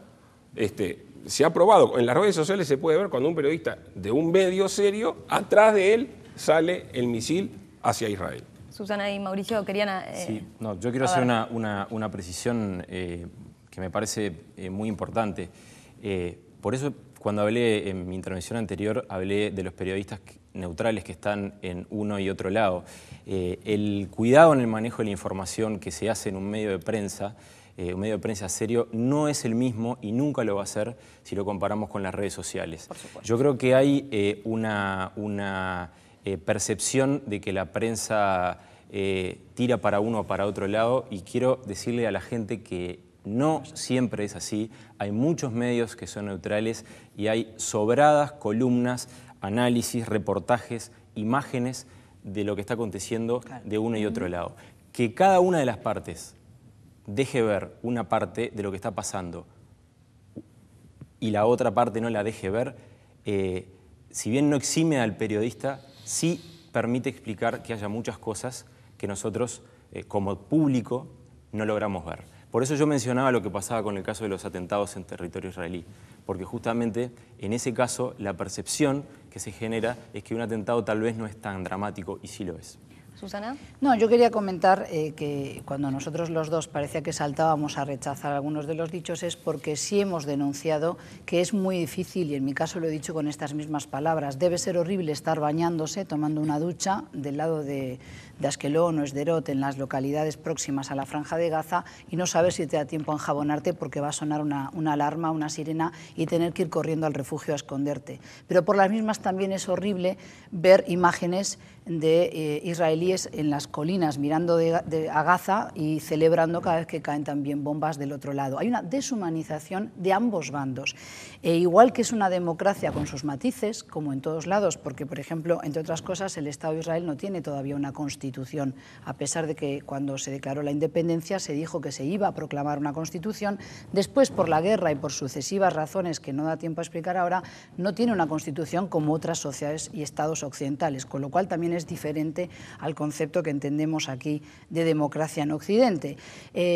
[SPEAKER 7] se ha probado, en las redes sociales se puede ver cuando un periodista de un medio serio, atrás de él sale el misil hacia Israel.
[SPEAKER 4] Susana y Mauricio querían...
[SPEAKER 8] Sí, no, yo quiero hacer una precisión que me parece muy importante. Por eso, cuando hablé en mi intervención anterior, hablé de los periodistas neutrales que están en uno y otro lado. El cuidado en el manejo de la información que se hace en un medio de prensa serio, no es el mismo y nunca lo va a ser si lo comparamos con las redes sociales. Yo creo que hay una percepción de que la prensa tira para uno o para otro lado y quiero decirle a la gente que no siempre es así. Hay muchos medios que son neutrales y hay sobradas columnas, análisis, reportajes, imágenes de lo que está aconteciendo de uno y otro lado. Que cada una de las partes deje ver una parte de lo que está pasando y la otra parte no la deje ver, si bien no exime al periodista, sí permite explicar que haya muchas cosas que nosotros, como público, no logramos ver. Por eso yo mencionaba lo que pasaba con el caso de los atentados en territorio israelí, porque justamente en ese caso la percepción que se genera es que un atentado tal vez no es tan dramático y sí lo es.
[SPEAKER 4] ¿Susana?
[SPEAKER 6] No, yo quería comentar que cuando nosotros los dos parecía que saltábamos a rechazar algunos de los dichos es porque sí hemos denunciado que es muy difícil, y en mi caso lo he dicho con estas mismas palabras, debe ser horrible estar bañándose, tomando una ducha del lado de Askelón o Sderot, en las localidades próximas a la Franja de Gaza, y no saber si te da tiempo a enjabonarte porque va a sonar una alarma, una sirena, y tener que ir corriendo al refugio a esconderte. Pero por las mismas también es horrible ver imágenes de israelíes en las colinas mirando a Gaza y celebrando cada vez que caen también bombas del otro lado. Hay una deshumanización de ambos bandos. Igual que es una democracia con sus matices, como en todos lados, porque, por ejemplo, entre otras cosas, el Estado de Israel no tiene todavía una constitución, a pesar de que cuando se declaró la independencia se dijo que se iba a proclamar una constitución. Después, por la guerra y por sucesivas razones que no da tiempo a explicar ahora, no tiene una constitución como otras sociedades y estados occidentales, con lo cual también es diferente al concepto que entendemos aquí de democracia en Occidente.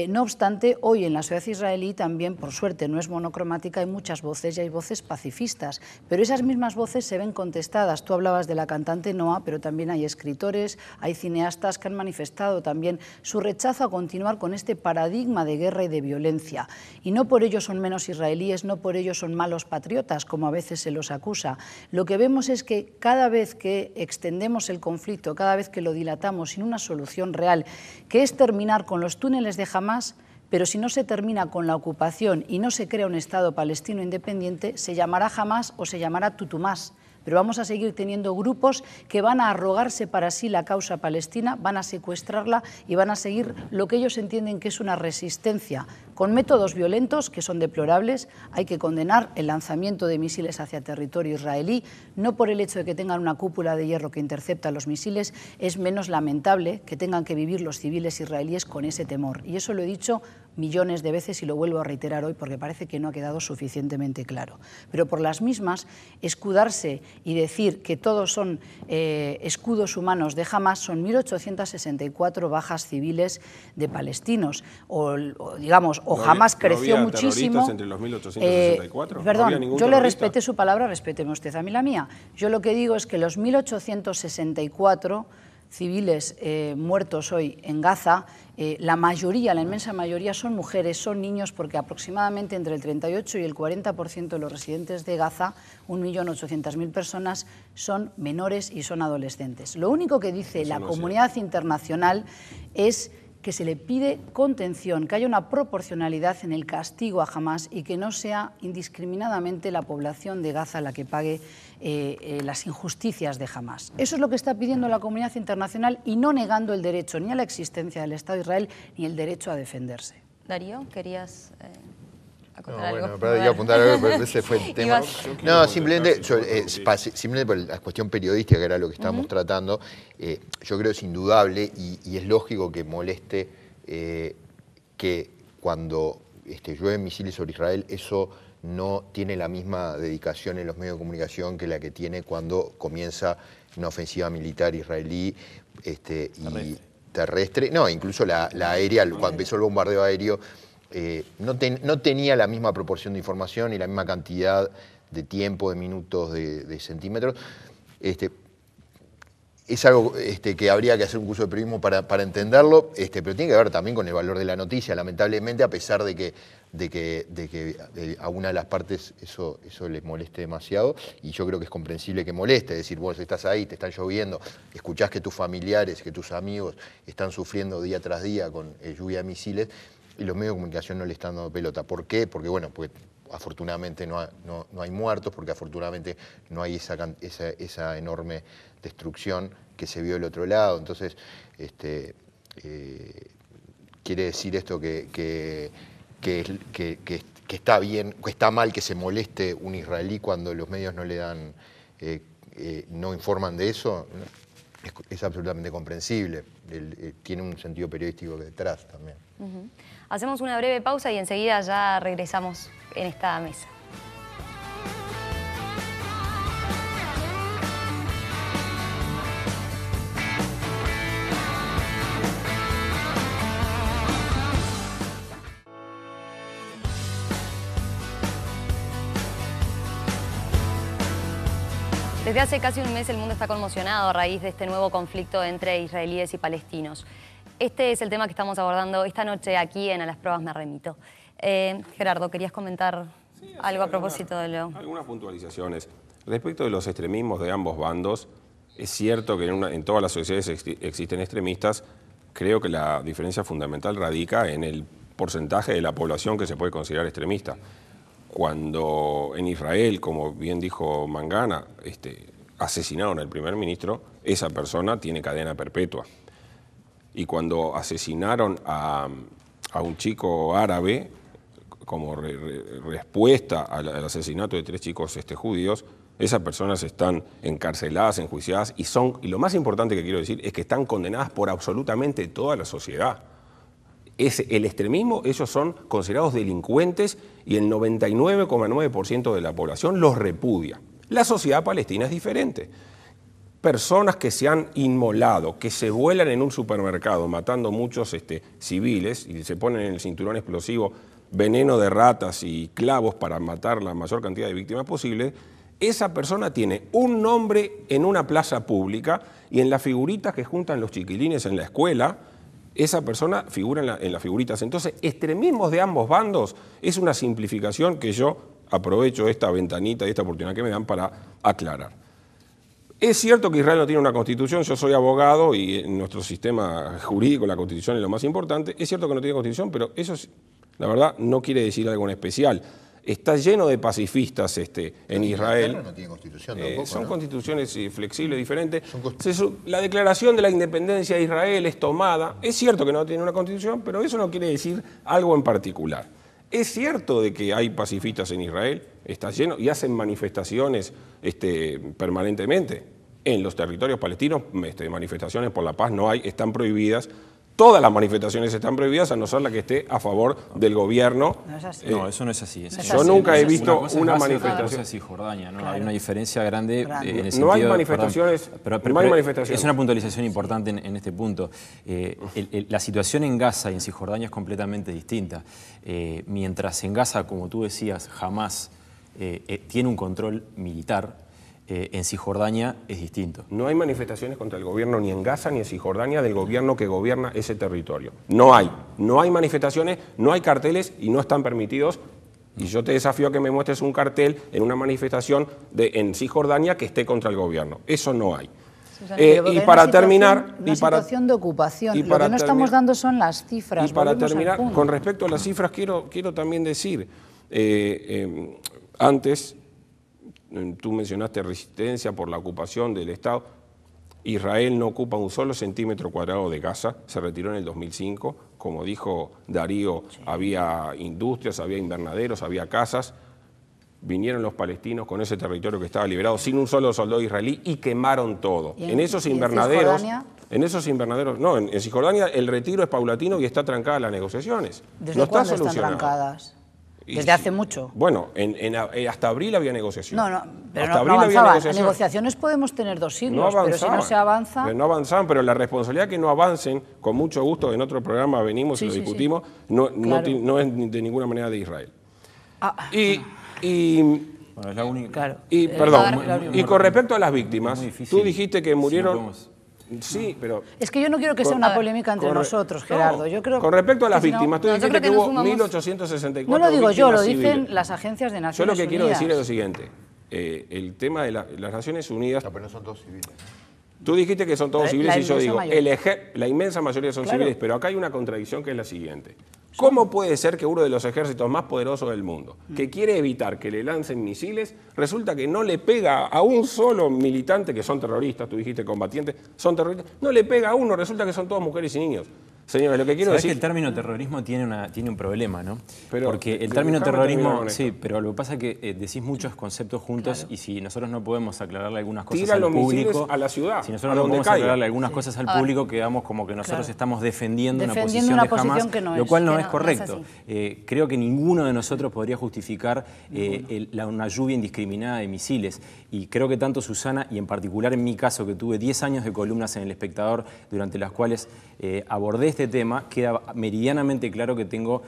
[SPEAKER 6] No obstante, hoy en la sociedad israelí también, por suerte, no es monocromática, hay muchas voces y hay voces pacifistas, pero esas mismas voces se ven contestadas. Tú hablabas de la cantante Noa, pero también hay escritores, hay cineastas que han manifestado también su rechazo a continuar con este paradigma de guerra y de violencia. Y no por ello son menos israelíes, no por ello son malos patriotas, como a veces se los acusa. Lo que vemos es que cada vez que extendemos el conflicto, cada vez que lo dilatamos sin una solución real, que es terminar con los túneles de Hamás, pero si no se termina con la ocupación y no se crea un Estado palestino independiente, se llamará Hamás o se llamará Tutumás. Pero vamos a seguir teniendo grupos que van a arrogarse para sí la causa palestina, van a secuestrarla y van a seguir lo que ellos entienden que es una resistencia con métodos violentos que son deplorables. Hay que condenar el lanzamiento de misiles hacia territorio israelí, no por el hecho de que tengan una cúpula de hierro que intercepta los misiles, es menos lamentable que tengan que vivir los civiles israelíes con ese temor. Y eso lo he dicho millones de veces y lo vuelvo a reiterar hoy porque parece que no ha quedado suficientemente claro. Pero por las mismas, escudarse y decir que todos son escudos humanos de Hamás, son 1.864 bajas civiles de palestinos. O Hamás creció muchísimo.
[SPEAKER 7] Entre los 1.864.
[SPEAKER 6] Perdón, yo le respeté su palabra, respéteme usted a mí la mía. Yo lo que digo es que los 1.864 civiles muertos hoy en Gaza, la mayoría, la inmensa mayoría son mujeres, son niños, porque aproximadamente entre el 38 y el 40% de los residentes de Gaza, 1.800.000 personas, son menores y son adolescentes. Lo único que dice la comunidad internacional es que se le pide contención, que haya una proporcionalidad en el castigo a Hamás y que no sea indiscriminadamente la población de Gaza la que pague las injusticias de Hamás. Eso es lo que está pidiendo la comunidad internacional y no negando el derecho ni a la existencia del Estado de Israel ni el derecho a defenderse.
[SPEAKER 4] Darío, ¿querías acotar
[SPEAKER 5] algo?
[SPEAKER 4] algo?
[SPEAKER 5] Bueno, iba a apuntar algo, pero ese fue el tema. No, simplemente por la cuestión periodística, que era lo que estábamos tratando, yo creo que es indudable y es lógico que moleste que cuando llueven misiles sobre Israel, eso no tiene la misma dedicación en los medios de comunicación que la que tiene cuando comienza una ofensiva militar israelí y terrestre. No, incluso la aérea, cuando empezó el bombardeo aéreo, no tenía la misma proporción de información y la misma cantidad de tiempo, de minutos, de centímetros. Es algo que habría que hacer un curso de periodismo para entenderlo, pero tiene que ver también con el valor de la noticia. Lamentablemente, a pesar de que a una de las partes eso les moleste demasiado, y yo creo que es comprensible que moleste, es decir, vos estás ahí, te están lloviendo, escuchás que tus familiares, que tus amigos están sufriendo día tras día con lluvia de misiles, y los medios de comunicación no le están dando pelota. ¿Por qué? Porque, porque afortunadamente no hay muertos, porque afortunadamente no hay esa enorme destrucción que se vio del otro lado. Entonces, quiere decir esto que está bien, que está mal que se moleste un israelí cuando los medios no le dan, no informan de eso. Es absolutamente comprensible. Tiene un sentido periodístico detrás también.
[SPEAKER 4] Hacemos una breve pausa y enseguida ya regresamos en esta mesa. Desde hace casi un mes el mundo está conmocionado a raíz de este nuevo conflicto entre israelíes y palestinos. Este es el tema que estamos abordando esta noche aquí en A las Pruebas Me Remito. Gerardo, ¿querías comentar algo a propósito de lo...?
[SPEAKER 7] Algunas puntualizaciones. Respecto de los extremismos de ambos bandos, es cierto que en todas las sociedades existen extremistas. Creo que la diferencia fundamental radica en el porcentaje de la población que se puede considerar extremista. Cuando en Israel, como bien dijo Mangana, asesinaron al primer ministro, esa persona tiene cadena perpetua. Y cuando asesinaron a un chico árabe, como respuesta al asesinato de 3 chicos judíos, esas personas están encarceladas, enjuiciadas y lo más importante que quiero decir es que están condenadas por absolutamente toda la sociedad. El extremismo, ellos son considerados delincuentes y el 99,9% de la población los repudia. La sociedad palestina es diferente. personas que se han inmolado, que se vuelan en un supermercado matando muchos civiles y se ponen en el cinturón explosivo veneno de ratas y clavos para matar la mayor cantidad de víctimas posible, esa persona tiene un nombre en una plaza pública y en las figuritas que juntan los chiquilines en la escuela, esa persona figura en las figuritas. Entonces, extremismos de ambos bandos es una simplificación que yo aprovecho esta ventanita y esta oportunidad que me dan para aclarar. Es cierto que Israel no tiene una constitución, yo soy abogado y en nuestro sistema jurídico la constitución es lo más importante. Es cierto que no tiene constitución, pero eso, la verdad, no quiere decir algo en especial. Está lleno de pacifistas en Israel.
[SPEAKER 5] No tiene constitución tampoco,
[SPEAKER 7] son
[SPEAKER 5] ¿no?
[SPEAKER 7] constituciones flexibles, diferentes. La declaración de la independencia de Israel es tomada. Es cierto que no tiene una constitución, pero eso no quiere decir algo en particular. Es cierto de que hay pacifistas en Israel, está lleno, y hacen manifestaciones permanentemente. En los territorios palestinos, manifestaciones por la paz no hay, están prohibidas. Todas las manifestaciones están prohibidas, a no ser la que esté a favor del gobierno.
[SPEAKER 6] No es así.
[SPEAKER 8] No, eso no es así.
[SPEAKER 7] Yo nunca he visto una
[SPEAKER 8] manifestación.
[SPEAKER 7] manifestación.
[SPEAKER 8] Es Cisjordania, ¿no? Claro. Hay una diferencia grande en el sentido...
[SPEAKER 7] No hay manifestaciones.
[SPEAKER 8] Pero
[SPEAKER 7] no hay manifestaciones.
[SPEAKER 8] Es una puntualización importante en este punto. La situación en Gaza y en Cisjordania es completamente distinta. Mientras en Gaza, como tú decías, Hamás tiene un control militar, en Cisjordania es distinto.
[SPEAKER 7] No hay manifestaciones contra el gobierno ni en Gaza ni en Cisjordania del gobierno que gobierna ese territorio. No hay. No hay manifestaciones, no hay carteles y no están permitidos. Y yo te desafío a que me muestres un cartel en una manifestación en Cisjordania que esté contra el gobierno. Eso no hay. Y para terminar...
[SPEAKER 6] Una situación de ocupación. Lo que no estamos dando son las cifras.
[SPEAKER 7] Y para terminar, con respecto a las cifras, quiero también decir, antes... Tú mencionaste resistencia por la ocupación del Estado. Israel no ocupa un solo centímetro cuadrado de Gaza, se retiró en el 2005. Como dijo Darío, había industrias, había invernaderos, había casas. Vinieron los palestinos con ese territorio que estaba liberado sin un solo soldado israelí y quemaron todo. En esos invernaderos... No, en Cisjordania el retiro es paulatino y está trancada las negociaciones.
[SPEAKER 6] ¿Desde cuándo están trancadas? Desde hace mucho.
[SPEAKER 7] Bueno, hasta abril había negociación.
[SPEAKER 6] Pero no avanzaban. En negociaciones podemos tener 2 siglos, pero si no se avanza...
[SPEAKER 7] Pero no avanzaban, pero la responsabilidad que no avancen, con mucho gusto, en otro programa venimos y lo discutimos, no es de ninguna manera de Israel.
[SPEAKER 8] Bueno, es la única...
[SPEAKER 6] Claro.
[SPEAKER 7] Y con respecto a las víctimas, tú dijiste que murieron... Sí, pero...
[SPEAKER 6] Es que yo no quiero que sea una polémica entre nosotros, Gerardo. Yo creo
[SPEAKER 7] con respecto a las víctimas, tú dijiste que hubo 1.864
[SPEAKER 6] No lo digo yo, lo dicen
[SPEAKER 7] civiles.
[SPEAKER 6] las agencias de Naciones
[SPEAKER 7] Yo lo que
[SPEAKER 6] Unidas.
[SPEAKER 7] quiero decir es lo siguiente. El tema de las Naciones Unidas...
[SPEAKER 5] No, pero no son todos civiles.
[SPEAKER 7] Tú dijiste que son todos civiles y yo digo, la inmensa mayoría son
[SPEAKER 6] Claro.
[SPEAKER 7] civiles, pero acá hay una contradicción que es la siguiente. ¿Cómo puede ser que uno de los ejércitos más poderosos del mundo, que quiere evitar que le lancen misiles, resulta que no le pega a un solo militante, que son terroristas, tú dijiste combatientes, son terroristas, no le pega a uno, resulta que son todas mujeres y niños? Señores, lo que quiero decir...
[SPEAKER 8] que el término terrorismo tiene un problema, ¿no?
[SPEAKER 7] Pero,
[SPEAKER 8] porque el término terrorismo... Sí, pero lo que pasa es que decís muchos conceptos juntos y si nosotros no podemos aclararle algunas cosas
[SPEAKER 7] Tira
[SPEAKER 8] al
[SPEAKER 7] los misiles
[SPEAKER 8] público...
[SPEAKER 7] a la ciudad,
[SPEAKER 8] Si nosotros
[SPEAKER 7] a
[SPEAKER 8] no
[SPEAKER 7] donde
[SPEAKER 8] podemos
[SPEAKER 7] caiga.
[SPEAKER 8] aclararle algunas cosas al público, quedamos como que nosotros estamos defendiendo una
[SPEAKER 6] Defendiendo
[SPEAKER 8] posición
[SPEAKER 6] una
[SPEAKER 8] de Hamás,
[SPEAKER 6] posición que no
[SPEAKER 8] lo
[SPEAKER 6] es,
[SPEAKER 8] cual no
[SPEAKER 6] que
[SPEAKER 8] es
[SPEAKER 6] no es
[SPEAKER 8] correcto. Creo que ninguno de nosotros podría justificar una lluvia indiscriminada de misiles. Y creo que tanto Susana, y en particular en mi caso, que tuve 10 años de columnas en El Espectador, durante las cuales abordé este tema, queda meridianamente claro que tengo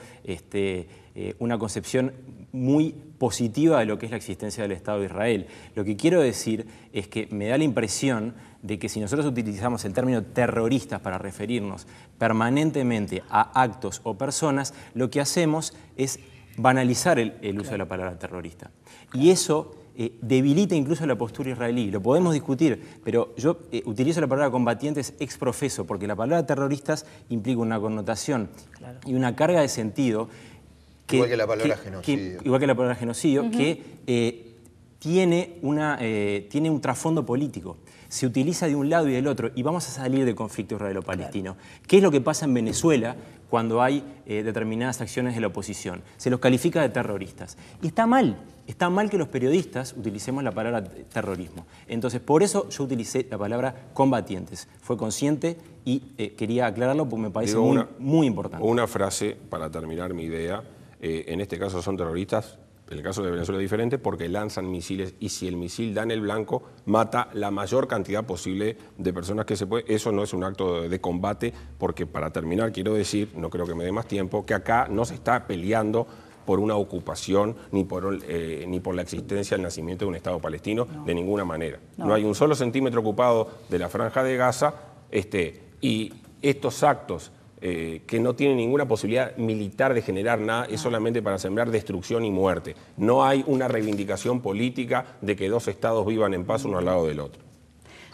[SPEAKER 8] una concepción muy positiva de lo que es la existencia del Estado de Israel. Lo que quiero decir es que me da la impresión de que si nosotros utilizamos el término terroristas para referirnos permanentemente a actos o personas, lo que hacemos es banalizar el uso de la palabra terrorista. Y eso debilita incluso la postura israelí. Lo podemos discutir, pero yo utilizo la palabra combatientes ex profeso, porque la palabra terroristas implica una connotación y una carga de sentido que,
[SPEAKER 5] igual que la palabra genocidio.
[SPEAKER 8] Igual que la palabra genocidio, que tiene un trasfondo político. Se utiliza de un lado y del otro, y vamos a salir del conflicto israelo-palestino. ¿Qué es lo que pasa en Venezuela cuando hay determinadas acciones de la oposición? Se los califica de terroristas. Y está mal que los periodistas utilicemos la palabra terrorismo. Entonces, por eso yo utilicé la palabra combatientes. Fue consciente y quería aclararlo porque me parece muy importante.
[SPEAKER 7] Una frase para terminar mi idea. En este caso son terroristas En el caso de Venezuela es diferente porque lanzan misiles y si el misil da en el blanco, mata la mayor cantidad posible de personas que se puede. Eso no es un acto de combate porque, para terminar, quiero decir, no creo que me dé más tiempo, que acá no se está peleando por una ocupación ni por la existencia, el nacimiento de un Estado palestino, de ninguna manera. No hay un solo centímetro ocupado de la Franja de Gaza y estos actos que no tienen ninguna posibilidad militar de generar nada, es solamente para sembrar destrucción y muerte. No hay una reivindicación política de que dos estados vivan en paz uno al lado del otro.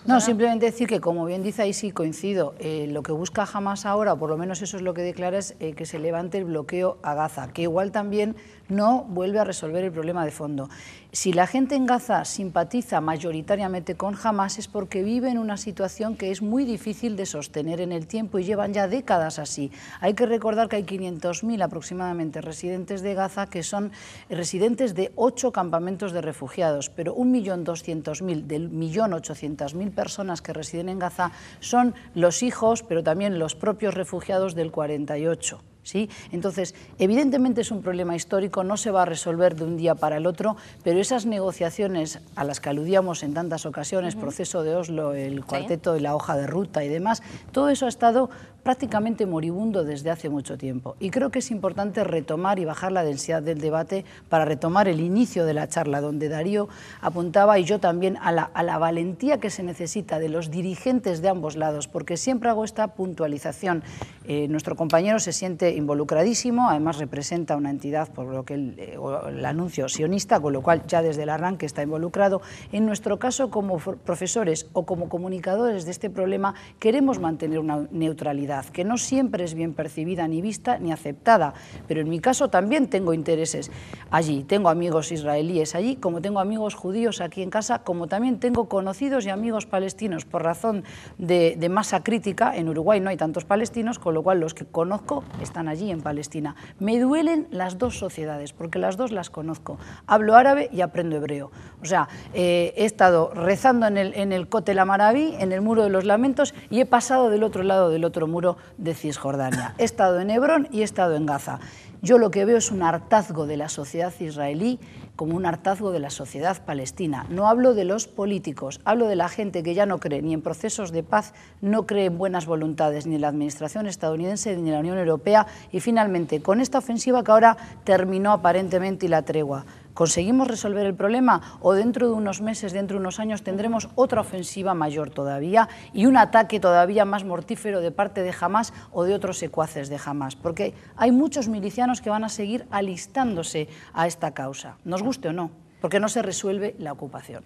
[SPEAKER 6] No, simplemente decir que, como bien dice, ahí sí coincido, lo que busca Hamás ahora, o por lo menos eso es lo que declara, es que se levante el bloqueo a Gaza, que igual también no vuelve a resolver el problema de fondo. Si la gente en Gaza simpatiza mayoritariamente con Hamás es porque vive en una situación que es muy difícil de sostener en el tiempo y llevan ya décadas así. Hay que recordar que hay 500.000 aproximadamente residentes de Gaza que son residentes de 8 campamentos de refugiados, pero 1.200.000 del 1.800.000 personas que residen en Gaza son los hijos, pero también los propios refugiados del 48. ¿Sí? Entonces, evidentemente es un problema histórico, no se va a resolver de un día para el otro, pero esas negociaciones a las que aludíamos en tantas ocasiones, proceso de Oslo, el cuarteto y la hoja de ruta y demás, todo eso ha estado prácticamente moribundo desde hace mucho tiempo. Y creo que es importante retomar y bajar la densidad del debate para retomar el inicio de la charla, donde Darío apuntaba, y yo también, a la valentía que se necesita de los dirigentes de ambos lados, porque siempre hago esta puntualización. Nuestro compañero se siente involucradísimo, además representa una entidad, por lo que el anuncio sionista, con lo cual ya desde el arranque está involucrado. En nuestro caso, como profesores o como comunicadores de este problema, queremos mantener una neutralidad que no siempre es bien percibida, ni vista, ni aceptada, pero en mi caso también tengo intereses allí, tengo amigos israelíes allí, como tengo amigos judíos aquí en casa, como también tengo conocidos y amigos palestinos. Por razón de masa crítica, en Uruguay no hay tantos palestinos, con lo cual los que conozco están allí en Palestina. Me duelen las dos sociedades, porque las dos las conozco. Hablo árabe y aprendo hebreo. O sea, he estado rezando en el Kotel Amaraví, en el Muro de los Lamentos, y he pasado del otro lado del otro muro de Cisjordania. He estado en Hebrón y he estado en Gaza. Yo lo que veo es un hartazgo de la sociedad israelí como un hartazgo de la sociedad palestina. No hablo de los políticos, hablo de la gente que ya no cree ni en procesos de paz, no cree en buenas voluntades ni en la administración estadounidense ni en la Unión Europea. Y finalmente, con esta ofensiva que ahora terminó aparentemente y la tregua, ¿conseguimos resolver el problema o dentro de unos meses, dentro de unos años, tendremos otra ofensiva mayor todavía y un ataque todavía más mortífero de parte de Hamás o de otros secuaces de Hamás? Porque hay muchos milicianos que van a seguir alistándose a esta causa, nos guste o no, porque no se resuelve la ocupación.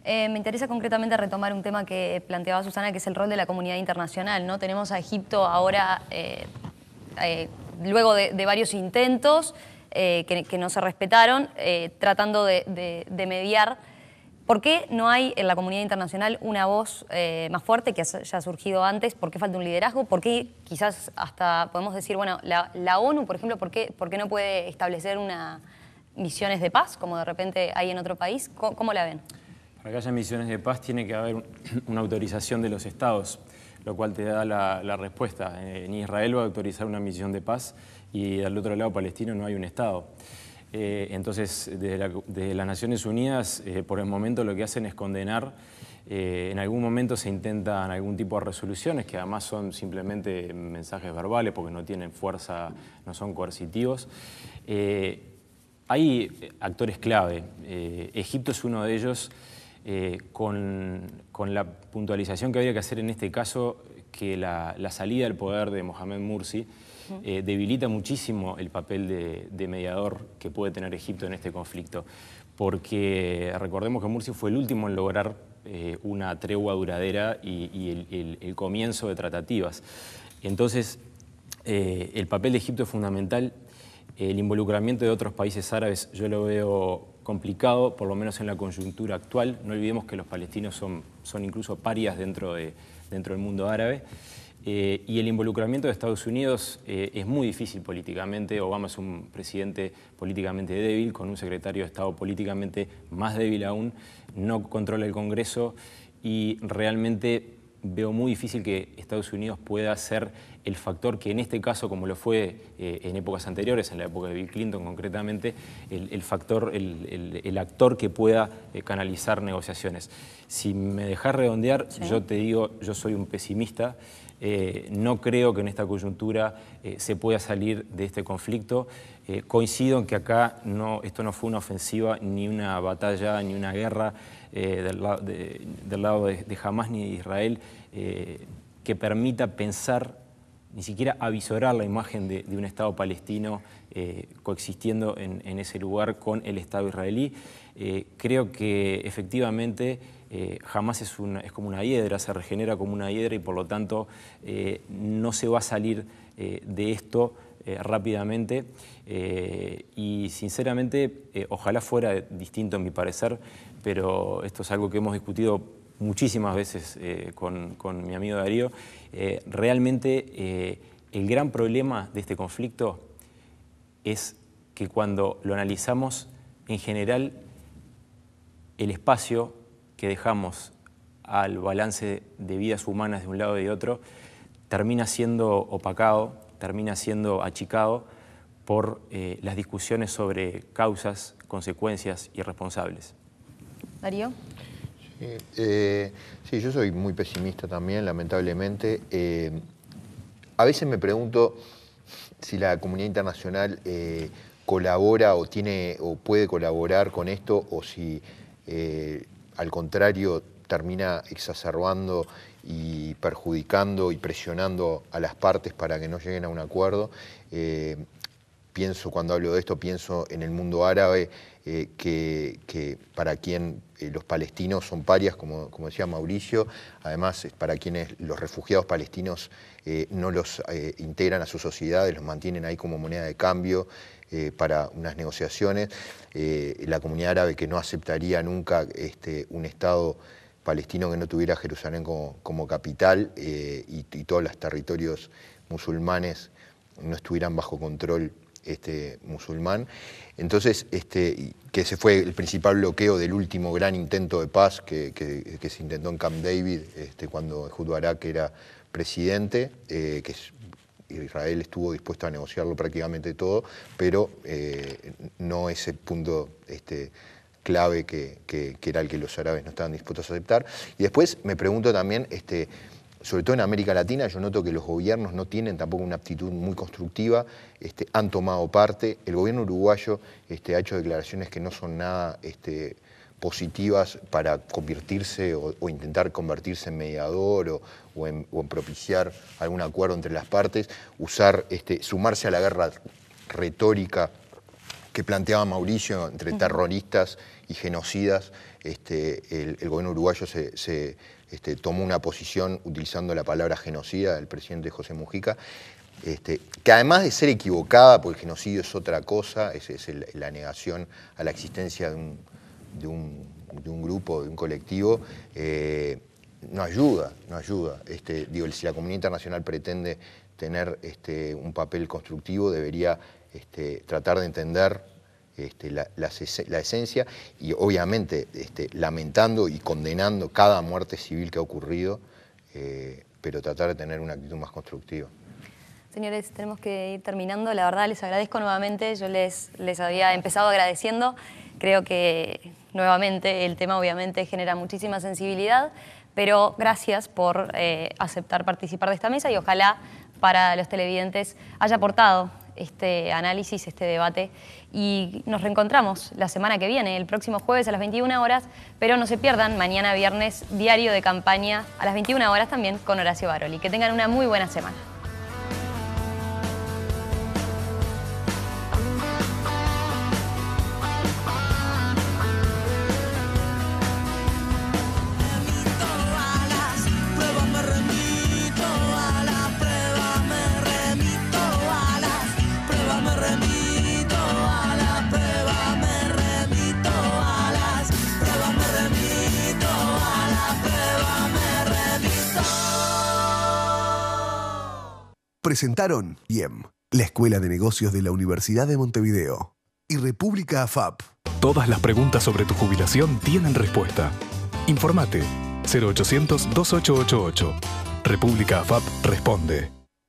[SPEAKER 4] Me interesa concretamente retomar un tema que planteaba Susana, que es el rol de la comunidad internacional, ¿no? Tenemos a Egipto ahora, luego de varios intentos, que no se respetaron, tratando de mediar. ¿Por qué no hay en la comunidad internacional una voz más fuerte que haya surgido antes? ¿Por qué falta un liderazgo? ¿Por qué quizás hasta podemos decir, bueno, la ONU, por ejemplo, ¿por qué no puede establecer misiones de paz, como de repente hay en otro país? ¿Cómo la ven?
[SPEAKER 8] Para que haya misiones de paz tiene que haber una autorización de los estados, lo cual te da la respuesta. En Israel va a autorizar una misión de paz y al otro lado palestino no hay un Estado. Entonces, desde las Naciones Unidas, por el momento lo que hacen es condenar. En algún momento se intentan algún tipo de resoluciones, que además son simplemente mensajes verbales porque no tienen fuerza, no son coercitivos. Hay actores clave. Egipto es uno de ellos, con la puntualización que había que hacer en este caso, que la salida del poder de Mohamed Morsi debilita muchísimo el papel de mediador que puede tener Egipto en este conflicto, porque recordemos que Morsi fue el último en lograr una tregua duradera y el comienzo de tratativas. Entonces, el papel de Egipto es fundamental. El involucramiento de otros países árabes yo lo veo complicado, por lo menos en la coyuntura actual. No olvidemos que los palestinos son incluso parias dentro del mundo árabe. Y el involucramiento de Estados Unidos es muy difícil políticamente. Obama es un presidente políticamente débil, con un secretario de Estado políticamente más débil aún, no controla el Congreso y realmente veo muy difícil que Estados Unidos pueda ser el factor que en este caso, como lo fue en épocas anteriores, en la época de Bill Clinton concretamente, el actor que pueda canalizar negociaciones. Si me dejás redondear,
[SPEAKER 4] Sí.
[SPEAKER 8] yo te digo, yo soy un pesimista. No creo que en esta coyuntura se pueda salir de este conflicto. Coincido en que acá esto no fue una ofensiva, ni una batalla, ni una guerra del lado de Hamás ni de Israel que permita pensar, ni siquiera avisorar la imagen de un Estado palestino coexistiendo en ese lugar con el Estado israelí. Creo que efectivamente Hamás es como una hiedra, se regenera como una hiedra y por lo tanto no se va a salir de esto rápidamente y sinceramente ojalá fuera distinto en mi parecer, pero esto es algo que hemos discutido muchísimas veces con mi amigo Darío. Realmente el gran problema de este conflicto es que cuando lo analizamos en general el espacio que dejamos al balance de vidas humanas de un lado y de otro termina siendo opacado, termina siendo achicado por las discusiones sobre causas, consecuencias y responsables.
[SPEAKER 4] Darío.
[SPEAKER 5] Sí, yo soy muy pesimista también, lamentablemente. A veces me pregunto si la comunidad internacional colabora o puede colaborar con esto o si al contrario termina exacerbando y perjudicando y presionando a las partes para que no lleguen a un acuerdo. Cuando hablo de esto, pienso en el mundo árabe, que para quien los palestinos son parias, como decía Mauricio, además para quienes los refugiados palestinos no los integran a sus sociedades, los mantienen ahí como moneda de cambio para unas negociaciones. La comunidad árabe que no aceptaría nunca un Estado palestino que no tuviera Jerusalén como capital y todos los territorios musulmanes no estuvieran bajo control musulmán. Entonces, que ese fue el principal bloqueo del último gran intento de paz que se intentó en Camp David cuando Ehud Barak era presidente, Israel estuvo dispuesto a negociarlo prácticamente todo, pero no ese punto clave que era el que los árabes no estaban dispuestos a aceptar. Y después me pregunto también, sobre todo en América Latina, yo noto que los gobiernos no tienen tampoco una actitud muy constructiva, han tomado parte. El gobierno uruguayo ha hecho declaraciones que no son nada positivas para convertirse o intentar convertirse en mediador o en propiciar algún acuerdo entre las partes, sumarse a la guerra retórica que planteaba Mauricio entre terroristas y genocidas. El gobierno uruguayo tomó una posición utilizando la palabra genocida del presidente José Mujica, que además de ser equivocada, porque el genocidio es otra cosa, es la negación a la existencia de un grupo, de un colectivo, no ayuda. Si la comunidad internacional pretende tener un papel constructivo, debería tratar de entender la esencia y obviamente lamentando y condenando cada muerte civil que ha ocurrido, pero tratar de tener una actitud más constructiva.
[SPEAKER 4] Señores, tenemos que ir terminando. La verdad, les agradezco nuevamente. Yo les había empezado agradeciendo. Creo que nuevamente el tema obviamente genera muchísima sensibilidad, pero gracias por aceptar participar de esta mesa y ojalá para los televidentes haya aportado este análisis, este debate, y nos reencontramos la semana que viene, el próximo jueves a las 21 horas, pero no se pierdan mañana viernes, diario de campaña a las 21 horas también con Horacio Baroli. Que tengan una muy buena semana.
[SPEAKER 1] Presentaron IEM, la Escuela de Negocios de la Universidad de Montevideo, y República AFAP.
[SPEAKER 2] Todas las preguntas sobre tu jubilación tienen respuesta. Informate 0800 2888. República AFAP responde.